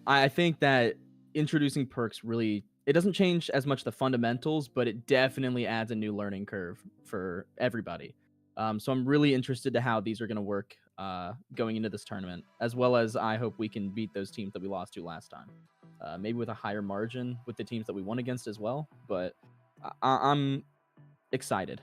I think that introducing perks really, it doesn't change as much the fundamentals, but it definitely adds a new learning curve for everybody. So I'm really interested to how these are going to work going into this tournament, as well as I hope we can beat those teams that we lost to last time. Maybe with a higher margin with the teams that we won against as well. But I'm excited.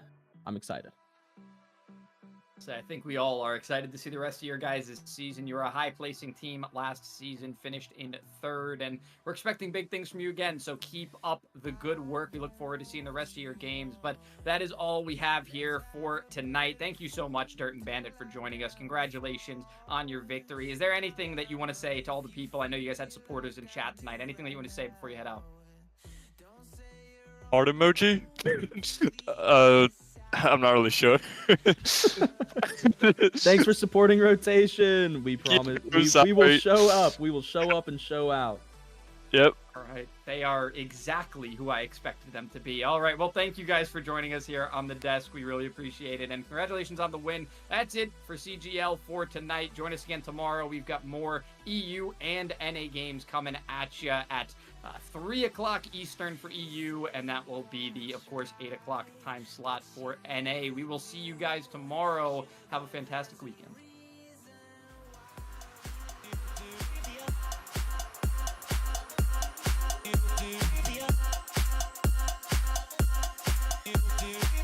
So I think we all are excited to see the rest of your guys' season. You were a high-placing team last season, finished in 3rd, and we're expecting big things from you again, so keep up the good work. We look forward to seeing the rest of your games, but that is all we have here for tonight. Thank you so much, Dirt and Bandit, for joining us. Congratulations on your victory. Is there anything that you want to say to all the people? I know you guys had supporters in chat tonight. Anything that you want to say before you head out? Heart emoji? I'm not really sure. Thanks for supporting rotation. We promise we will show up. We will show up and show out. Yep. All right. They are exactly who I expected them to be. All right. Well, thank you guys for joining us here on the desk. We really appreciate it. And congratulations on the win. That's it for CGL for tonight. Join us again tomorrow. We've got more EU and NA games coming at you at 3 o'clock Eastern for EU, and that will be the, of course, 8 o'clock time slot for NA. We will see you guys tomorrow. Have a fantastic weekend. Do